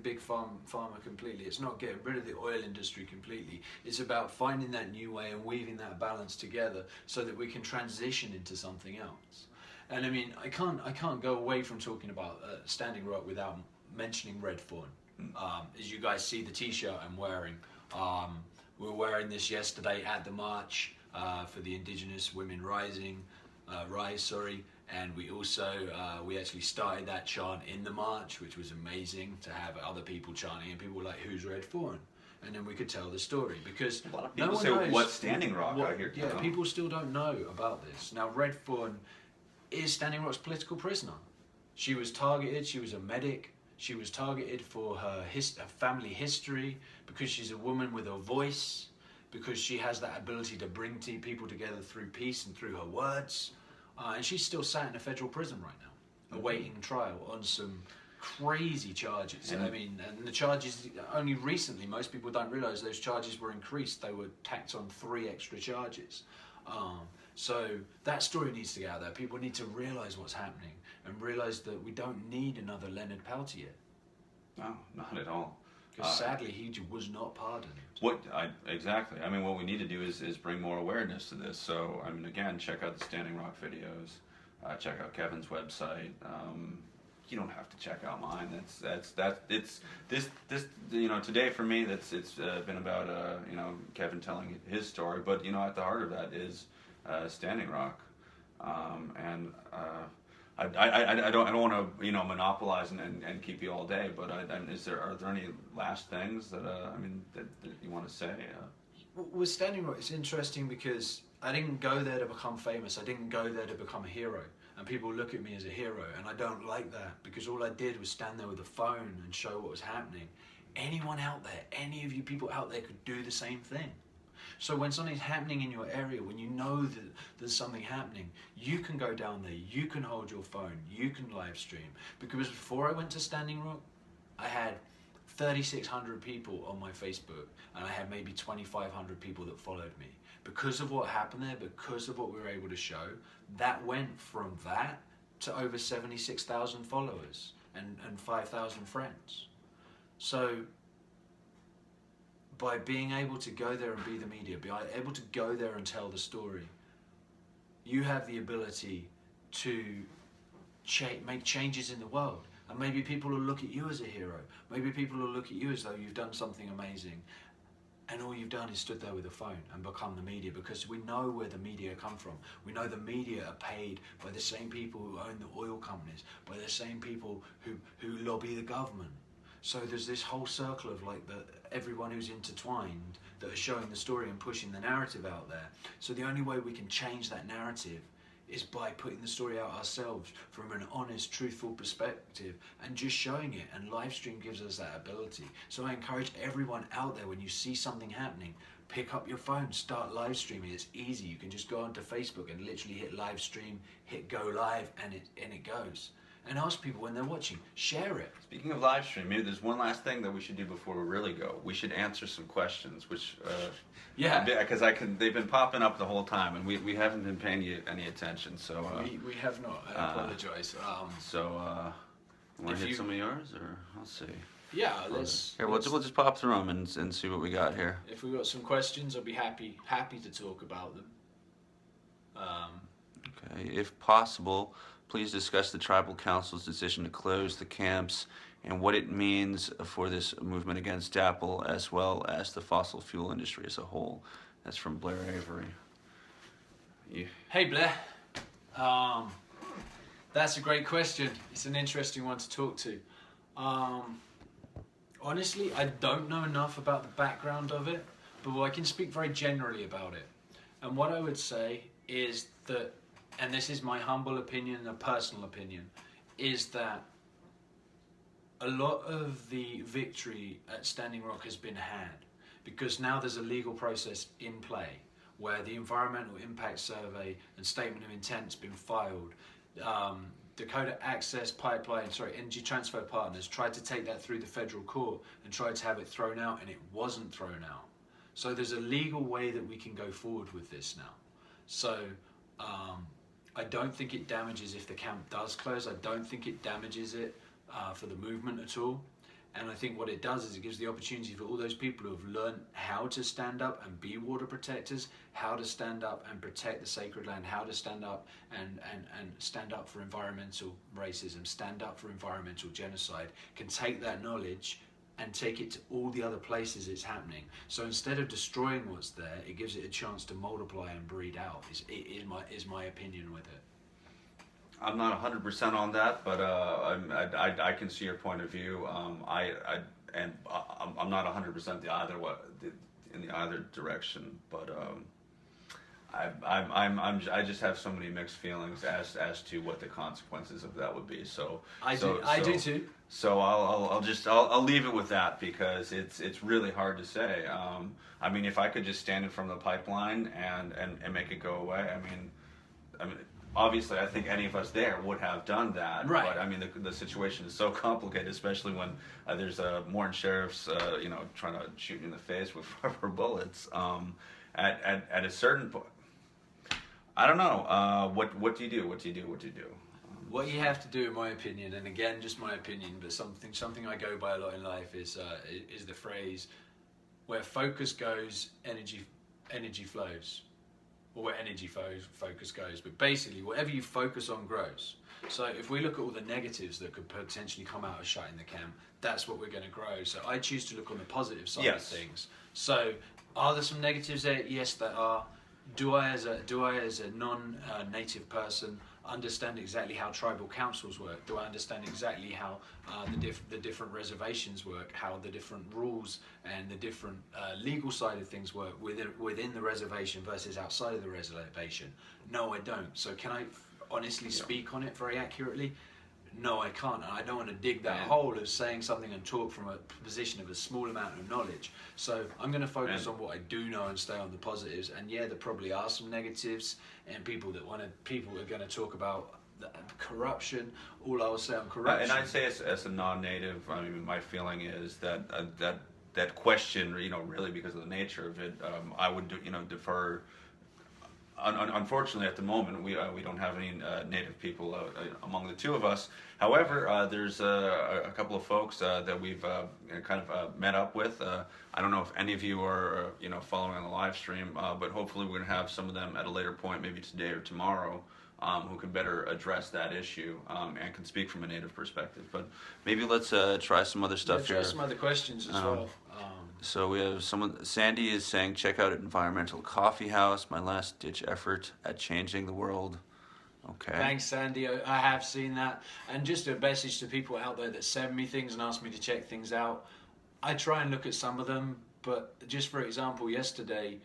big pharma completely. It's not getting rid of the oil industry completely. It's about finding that new way and weaving that balance together so that we can transition into something else. And I can't go away from talking about Standing Rock without mentioning Red Fawn. As you guys see the T-shirt I'm wearing, we were wearing this yesterday at the march for the Indigenous Women Rise, and we also we actually started that chant in the march, which was amazing to have other people chanting, and people were like, "Who's Red Fawn?" And then we could tell the story, because a lot of people no one say, knows "What's Standing Rock?" I hear. Yeah, people still don't know about this. Now, Red Fawn is Standing Rock's political prisoner. She was targeted. She was a medic. She was targeted for her family history, because she's a woman with a voice, because she has that ability to bring people together through peace and through her words. And she's still sat in a federal prison right now, awaiting trial on some crazy charges. And the charges, only recently, most people don't realise those charges were increased. They were tacked on 3 extra charges. So that story needs to get out there. People need to realise what's happening and realise that we don't need another Leonard Peltier. No, not at all. Because sadly, he was not pardoned. Exactly. What we need to do is bring more awareness to this. So, again, check out the Standing Rock videos. Check out Kevin's website. You don't have to check out mine. Today for me, it's been about Kevin telling his story. But at the heart of that is Standing Rock, and I don't want to monopolize and keep you all day. But are there any last things that that you want to say? With Standing Rock, it's interesting because I didn't go there to become famous. I didn't go there to become a hero. And people look at me as a hero, and I don't like that, because all I did was stand there with a phone and show what was happening. Anyone out there, any of you people out there could do the same thing. So when something's happening in your area, when you know that there's something happening, you can go down there, you can hold your phone, you can live stream. Because before I went to Standing Rock, I had 3,600 people on my Facebook, and I had maybe 2,500 people that followed me. Because of what happened there, because of what we were able to show, that went from that to over 76,000 followers and 5,000 friends. So by being able to go there and be the media, be able to go there and tell the story, you have the ability to make changes in the world. And maybe people will look at you as a hero. Maybe people will look at you as though you've done something amazing. And all you've done is stood there with a phone and become the media, because we know where the media come from. We know the media are paid by the same people who own the oil companies, by the same people who lobby the government. So there's this whole circle of everyone who's intertwined that are showing the story and pushing the narrative out there. So the only way we can change that narrative is by putting the story out ourselves from an honest, truthful perspective and just showing it. And live stream gives us that ability. So I encourage everyone out there, when you see something happening, pick up your phone, start live streaming. It's easy. You can just go onto Facebook and literally hit live stream, hit go live, and it goes. And ask people when they're watching, share it. Speaking of live stream, maybe there's one last thing that we should do before we really go. We should answer some questions, which because they've been popping up the whole time, and we haven't been paying you any attention. So we have not. I apologize. You want to hit some of yours, or I'll see. Yeah, let's. Here, we'll just pop through them and see what we got here. If we got some questions, I'll be happy to talk about them. Okay. If possible, please discuss the tribal council's decision to close the camps and what it means for this movement against DAPL as well as the fossil fuel industry as a whole. That's from Blair Avery. Yeah. Hey Blair, that's a great question. It's an interesting one to talk to. Honestly, I don't know enough about the background of it, but I can speak very generally about it. And what I would say is that, and this is my humble opinion, a personal opinion, is that a lot of the victory at Standing Rock has been had because now there's a legal process in play where the environmental impact survey and statement of intent has been filed. Dakota Access Pipeline, Energy Transfer Partners tried to take that through the federal court and tried to have it thrown out, and it wasn't thrown out. So there's a legal way that we can go forward with this now. So I don't think it damages if the camp does close. I don't think it damages it for the movement at all. And I think what it does is it gives the opportunity for all those people who have learned how to stand up and be water protectors, how to stand up and protect the sacred land, how to stand up and stand up for environmental racism, stand up for environmental genocide, can take that knowledge and take it to all the other places it's happening. So instead of destroying what's there, it gives it a chance to multiply and breed out, is my opinion with it. I'm not 100% on that, but I can see your point of view. I'm not 100% in the either direction, but I just have so many mixed feelings as to what the consequences of that would be. So I do too. So I'll leave it with that because it's really hard to say. I mean, if I could just stand in front of the pipeline and make it go away, I mean. Obviously, I think any of us there would have done that. Right. But I mean, the situation is so complicated, especially when there's more sheriffs, trying to shoot you in the face with rubber bullets. At a certain point, I don't know. What do you do? What do you do? What you have to do, in my opinion, and again, just my opinion, but something I go by a lot in life is the phrase, where focus goes, energy flows. Or where energy focus goes, but basically whatever you focus on grows. So if we look at all the negatives that could potentially come out of shutting the camp, that's what we're going to grow. So I choose to look on the positive side of things. So are there some negatives there? Yes, there are. Do I as a non-native person understand exactly how tribal councils work? Do I understand exactly how the different reservations work, how the different rules and the different legal side of things work within the reservation versus outside of the reservation? No, I don't. So can I honestly speak on it very accurately? No, I can't. And I don't want to dig that hole of saying something and talk from a position of a small amount of knowledge. So I'm going to focus on what I do know and stay on the positives. And yeah, there probably are some negatives, and people are going to talk about corruption. All I will say on corruption. And I'd say as a non-native, I mean, my feeling is that that question, really because of the nature of it, I would defer. Unfortunately, at the moment, we don't have any native people among the two of us. However, there's a couple of folks that we've kind of met up with. I don't know if any of you are following on the live stream, but hopefully we're going to have some of them at a later point, maybe today or tomorrow, who can better address that issue and can speak from a native perspective. But maybe let's try some other stuff here. Try some other questions as well. So we have Sandy is saying, check out Environmental Coffee House, my last ditch effort at changing the world. Okay. Thanks, Sandy. I have seen that. And just a message to people out there that send me things and ask me to check things out. I try and look at some of them, but just for example, yesterday,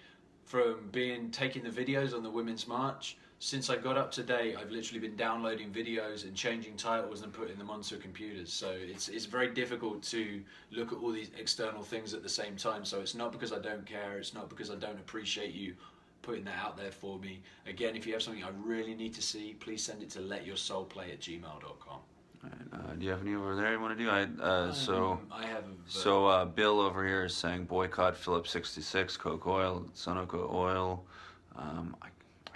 from taking the videos on the Women's March, since I got up today, I've literally been downloading videos and changing titles and putting them onto computers. So it's very difficult to look at all these external things at the same time. So it's not because I don't care. It's not because I don't appreciate you putting that out there for me. Again, if you have something I really need to see, please send it to letyoursoulplay@gmail.com. Right, do you have any over there you want to do? I have. Bill over here is saying boycott Phillips 66, Coke Oil, Sunoco Oil. I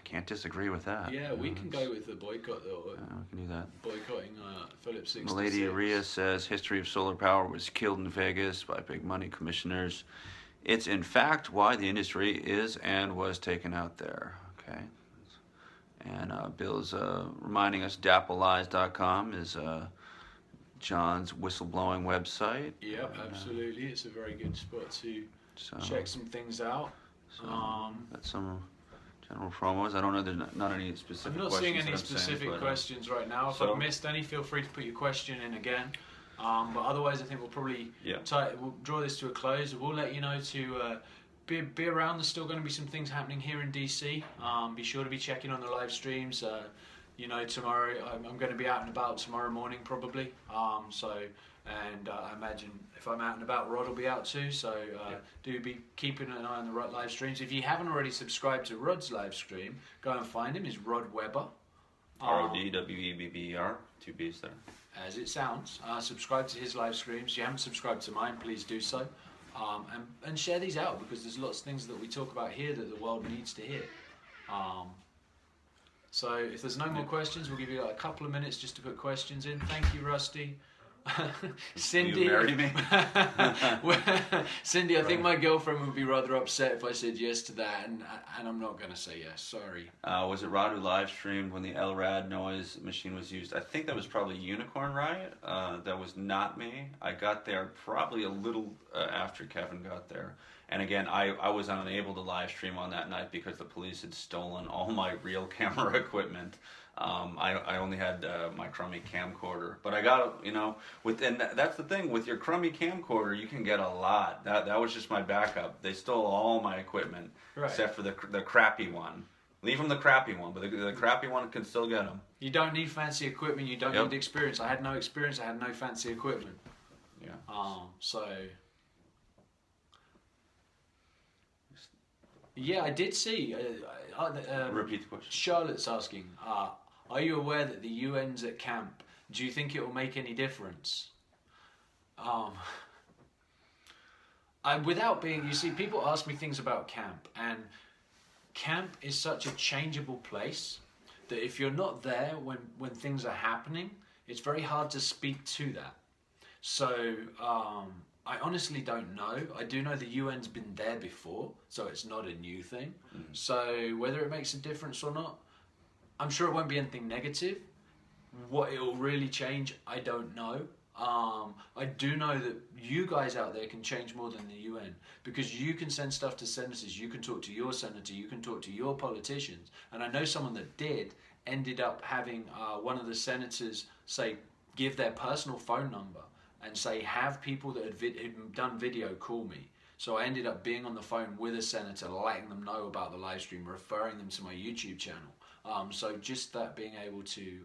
can't disagree with that. Yeah, we can go with the boycott though. We can do that. Boycotting Phillips 66. Milady Rhea says history of solar power was killed in Vegas by big money commissioners. It's in fact why the industry is and was taken out there. Okay. And Bill's reminding us dapplelies.com is John's whistleblowing website. Yep, absolutely. It's a very good spot to So check some things out. that's some general promos. I don't know. There's not any specific. I'm not questions seeing any that I'm saying, specific but, questions right now. If I've missed any, feel free to put your question in again. But otherwise, I think we'll probably we'll draw this to a close. We'll let you know to be around. There's still going to be some things happening here in DC. Be sure to be checking on the live streams. You know, tomorrow I'm going to be out and about tomorrow morning probably. And I imagine if I'm out and about, Rod will be out too. So do be keeping an eye on the right live streams. If you haven't already subscribed to Rod's live stream, go and find him. He's Rod Webber. RODWEBBER, 2 B's there. As it sounds. Subscribe to his live streams. If you haven't subscribed to mine, please do so. And share these out, because there's lots of things that we talk about here that the world needs to hear. So if there's no more questions, we'll give you a couple of minutes just to put questions in. Thank you, Rusty. Cindy, you marry me? Cindy, I think my girlfriend would be rather upset if I said yes to that, and I'm not going to say yes. Sorry. Was it Rod who live streamed when the LRAD noise machine was used? I think that was probably Unicorn Riot. That was not me. I got there probably a little after Kevin got there. And again, I was unable to live stream on that night because the police had stolen all my real camera equipment. I only had my crummy camcorder, but I got, you know, and that's the thing, with your crummy camcorder, you can get a lot. That was just my backup. They stole all my equipment, except for the crappy one. Leave them the crappy one, but the crappy one can still get them. You don't need fancy equipment. You don't need experience. I had no experience. I had no fancy equipment. Yeah. So. Yeah, I did see. Repeat the question. Charlotte's asking, are you aware that the UN's at camp? Do you think it will make any difference? Without being, you see, people ask me things about camp, and camp is such a changeable place that if you're not there when things are happening, it's very hard to speak to that. So, I honestly don't know. I do know the UN's been there before, so it's not a new thing. So whether it makes a difference or not, I'm sure it won't be anything negative. What it will really change, I don't know. I do know that you guys out there can change more than the UN, because you can send stuff to senators, you can talk to your senator, you can talk to your politicians. And I know someone that ended up having one of the senators say, give their personal phone number and say, have people that had done video call me. So I ended up being on the phone with a senator, letting them know about the live stream, referring them to my YouTube channel. So just that, being able to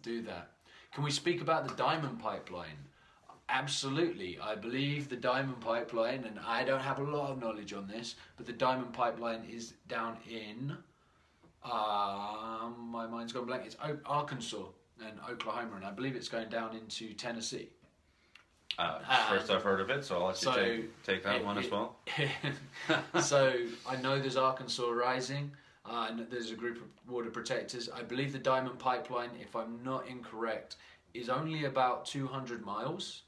do that. Can we speak about the diamond pipeline? Absolutely. I believe the diamond pipeline, and I don't have a lot of knowledge on this, but the diamond pipeline is down in, my mind's gone blank, it's Arkansas and Oklahoma, and I believe it's going down into Tennessee. First I've heard of it, so I'll let you take that one as well. So I know there's Arkansas Rising, and there's a group of water protectors. I believe the Diamond Pipeline, if I'm not incorrect, is only about 200 miles,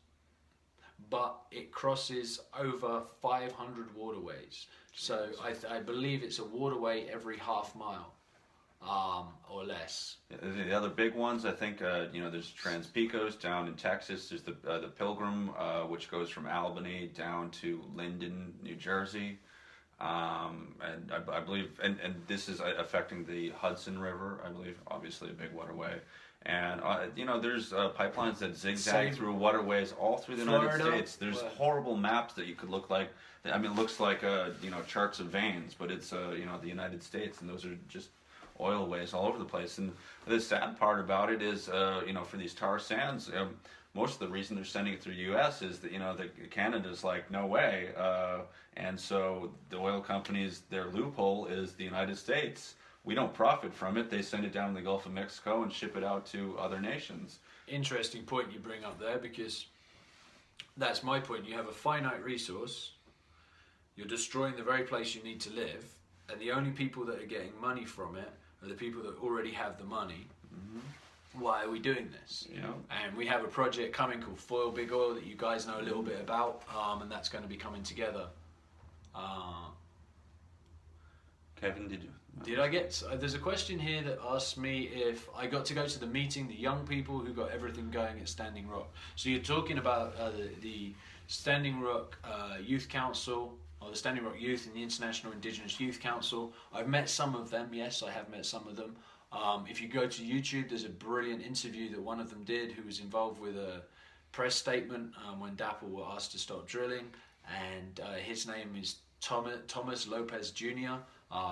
but it crosses over 500 waterways. So I believe it's a waterway every half mile. Or less. The other big ones, I think, there's Trans-Pecos down in Texas. There's the Pilgrim, which goes from Albany down to Linden, New Jersey. And I believe, and this is affecting the Hudson River, I believe, obviously a big waterway. And, there's pipelines that zigzag through waterways all through the United States. There's horrible maps that you could look like. I mean, it looks like, charts of veins, but it's, the United States, and those are just oilways all over the place. And the sad part about it is, for these tar sands, most of the reason they're sending it through the U.S. is that, that Canada's like, no way. And so the oil companies, their loophole is the United States. We don't profit from it. They send it down in the Gulf of Mexico and ship it out to other nations. Interesting point you bring up there, because that's my point. You have a finite resource. You're destroying the very place you need to live. And the only people that are getting money from it are the people that already have the money. Why are we doing this? And we have a project coming called Foil Big Oil that you guys know a little bit about, and that's going to be coming together. Kevin, did you? Did I get? There's a question here that asks me if I got to go to the meeting, the young people who got everything going at Standing Rock. So you're talking about the Standing Rock Youth Council, or the Standing Rock Youth and the International Indigenous Youth Council. I've met some of them. Yes, I have met some of them. If you go to YouTube, there's a brilliant interview that one of them did, who was involved with a press statement when DAPL were asked to stop drilling, and his name is Thomas Lopez Jr.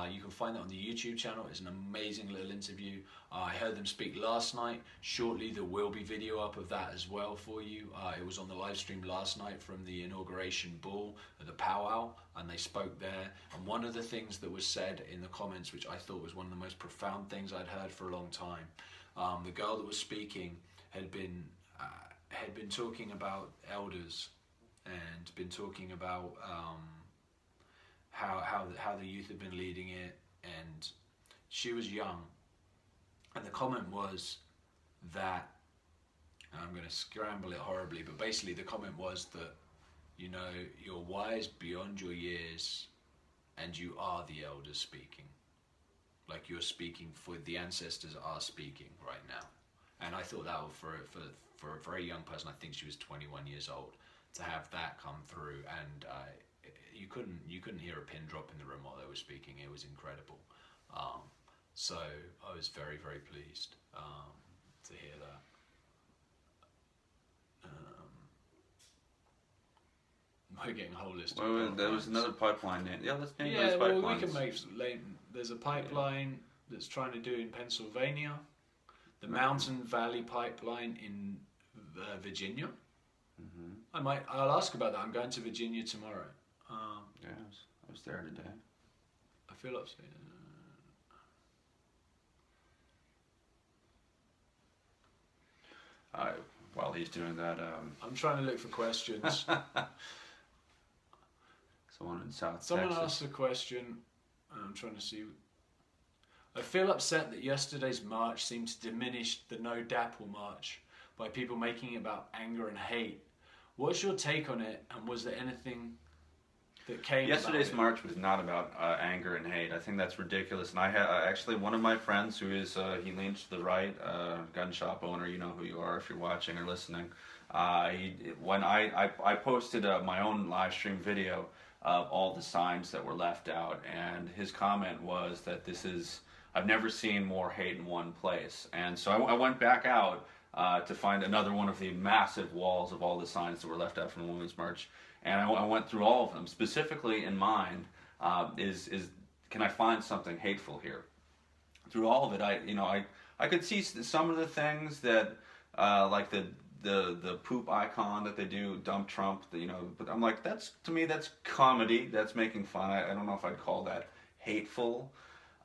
You can find that on the YouTube channel. It's an amazing little interview. I heard them speak last night. Shortly there will be video up of that as well for you. It was on the live stream last night from the inauguration ball at the powwow, and they spoke there. And one of the things that was said in the comments, which I thought was one of the most profound things I'd heard for a long time, the girl that was speaking had been talking about elders and been talking about how the youth have been leading it, and she was young, and the comment was that, and I'm going to scramble it horribly, but basically the comment was that, you know, you're wise beyond your years and you are the elders speaking, like you're speaking for the ancestors are speaking right now. And I thought that for a very young person, I think she was 21 years old, to have that come through, and you couldn't hear a pin drop in the room while they were speaking. It was incredible. So I was very, very pleased to hear that. We're getting a whole list. Well, there was another pipeline name. Yeah, let's name those well, pipelines. we can make. There's a pipeline that's trying to do in Pennsylvania, the Mountain Valley Pipeline in Virginia. Mm-hmm. I'll ask about that. I'm going to Virginia tomorrow. Yes, I was there today. I feel upset. While he's doing that, I'm trying to look for questions. Someone in South Someone Texas. asked a question, and I'm trying to see. I feel upset that yesterday's march seemed to diminish the No DAPL march by people making it about anger and hate. What's your take on it, and was there anything that came Yesterday's about it? march was not about anger and hate. I think that's ridiculous. And I had actually one of my friends who is he leans to the right, gun shop owner. You know who you are if you're watching or listening. When I posted my own live stream video of all the signs that were left out, and his comment was that I've never seen more hate in one place. And so I went back out to find another one of the massive walls of all the signs that were left out from the Women's March. And I went through all of them. Specifically in mind is can I find something hateful here? Through all of it, I could see some of the things that like the poop icon that they do, dump Trump. But I'm like, to me that's comedy. That's making fun. I don't know if I'd call that hateful.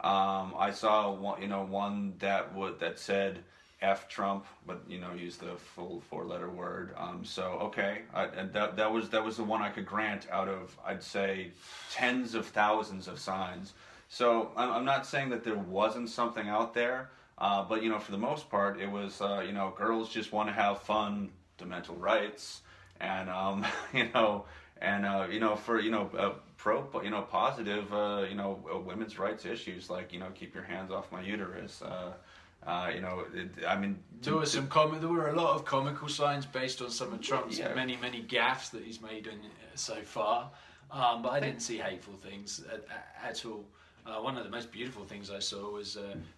I saw one that said F Trump, but use the full 4-letter word. So okay, and that was the one I could grant out of, I'd say, tens of thousands of signs. So I'm not saying that there wasn't something out there, but for the most part, it was girls just want to have fun, mental rights, and for positive women's rights issues, like keep your hands off my uterus. There were a lot of comical signs based on some of Trump's many gaffes that he's made so far, but I didn't see hateful things at all. One of the most beautiful things I saw was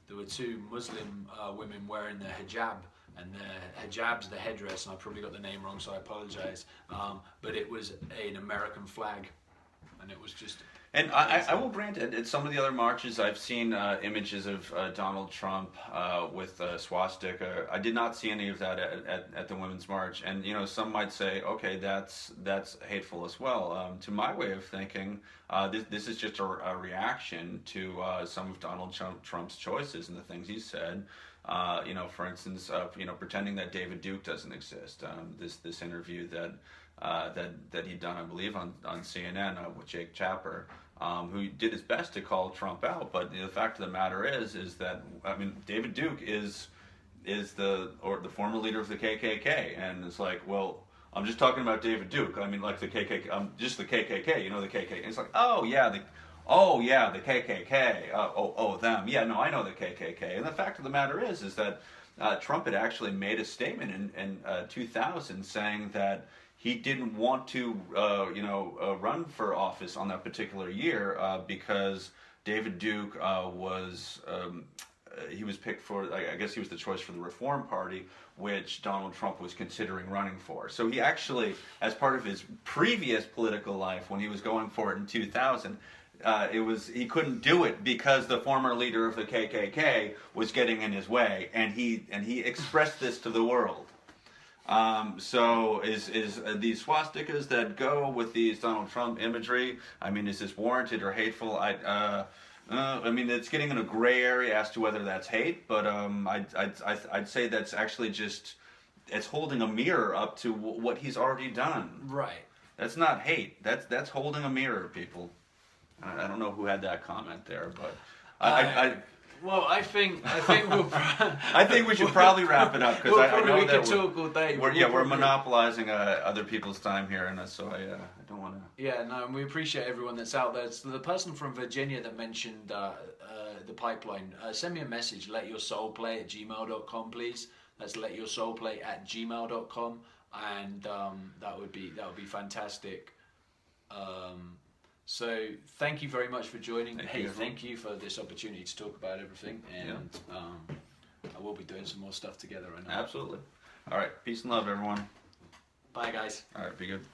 there were two Muslim women wearing their hijab, and their hijab's the headdress, and I probably got the name wrong, so I apologize, but it was an American flag, and it was just... And I will grant it. At some of the other marches, I've seen images of Donald Trump with swastika. I did not see any of that at the Women's March. And some might say, okay, that's hateful as well. To my way of thinking, this is just a reaction to some of Donald Trump's choices and the things he said. For instance, pretending that David Duke doesn't exist. This interview that he'd done, I believe, on CNN with Jake Tapper. Who did his best to call Trump out, but the fact of the matter is that David Duke is the former leader of the KKK, and it's like, well, I'm just talking about David Duke. Like the KKK, just the KKK, the KKK. And it's like, oh yeah, oh yeah, the KKK, them. Yeah, no, I know the KKK. And the fact of the matter is that Trump had actually made a statement in 2000 saying that he didn't want to, run for office on that particular year because David Duke he was picked for, I guess he was the choice for the Reform Party, which Donald Trump was considering running for. So he actually, as part of his previous political life, when he was going for it in 2000, he couldn't do it because the former leader of the KKK was getting in his way, and he expressed this to the world. So is these swastikas that go with these Donald Trump imagery? I mean, is this warranted or hateful? I mean, it's getting in a gray area as to whether that's hate, but I'd say that's actually just, it's holding a mirror up to what he's already done. Right. That's not hate. That's holding a mirror, people. I don't know who had that comment there, but well, I think we'll. I think we should probably wrap it up because I know we that could talk all day. we're monopolizing other people's time here, and so I don't want to. Yeah, no, and we appreciate everyone that's out there. So the person from Virginia that mentioned the pipeline, send me a message. letyoursoulplay@gmail.com, please. That's letyoursoulplay@gmail.com, and that would be fantastic. So thank you very much for joining. Thank you for this opportunity to talk about everything, and I will be doing some more stuff together. I know. Absolutely. All right. Peace and love, everyone. Bye, guys. All right. Be good.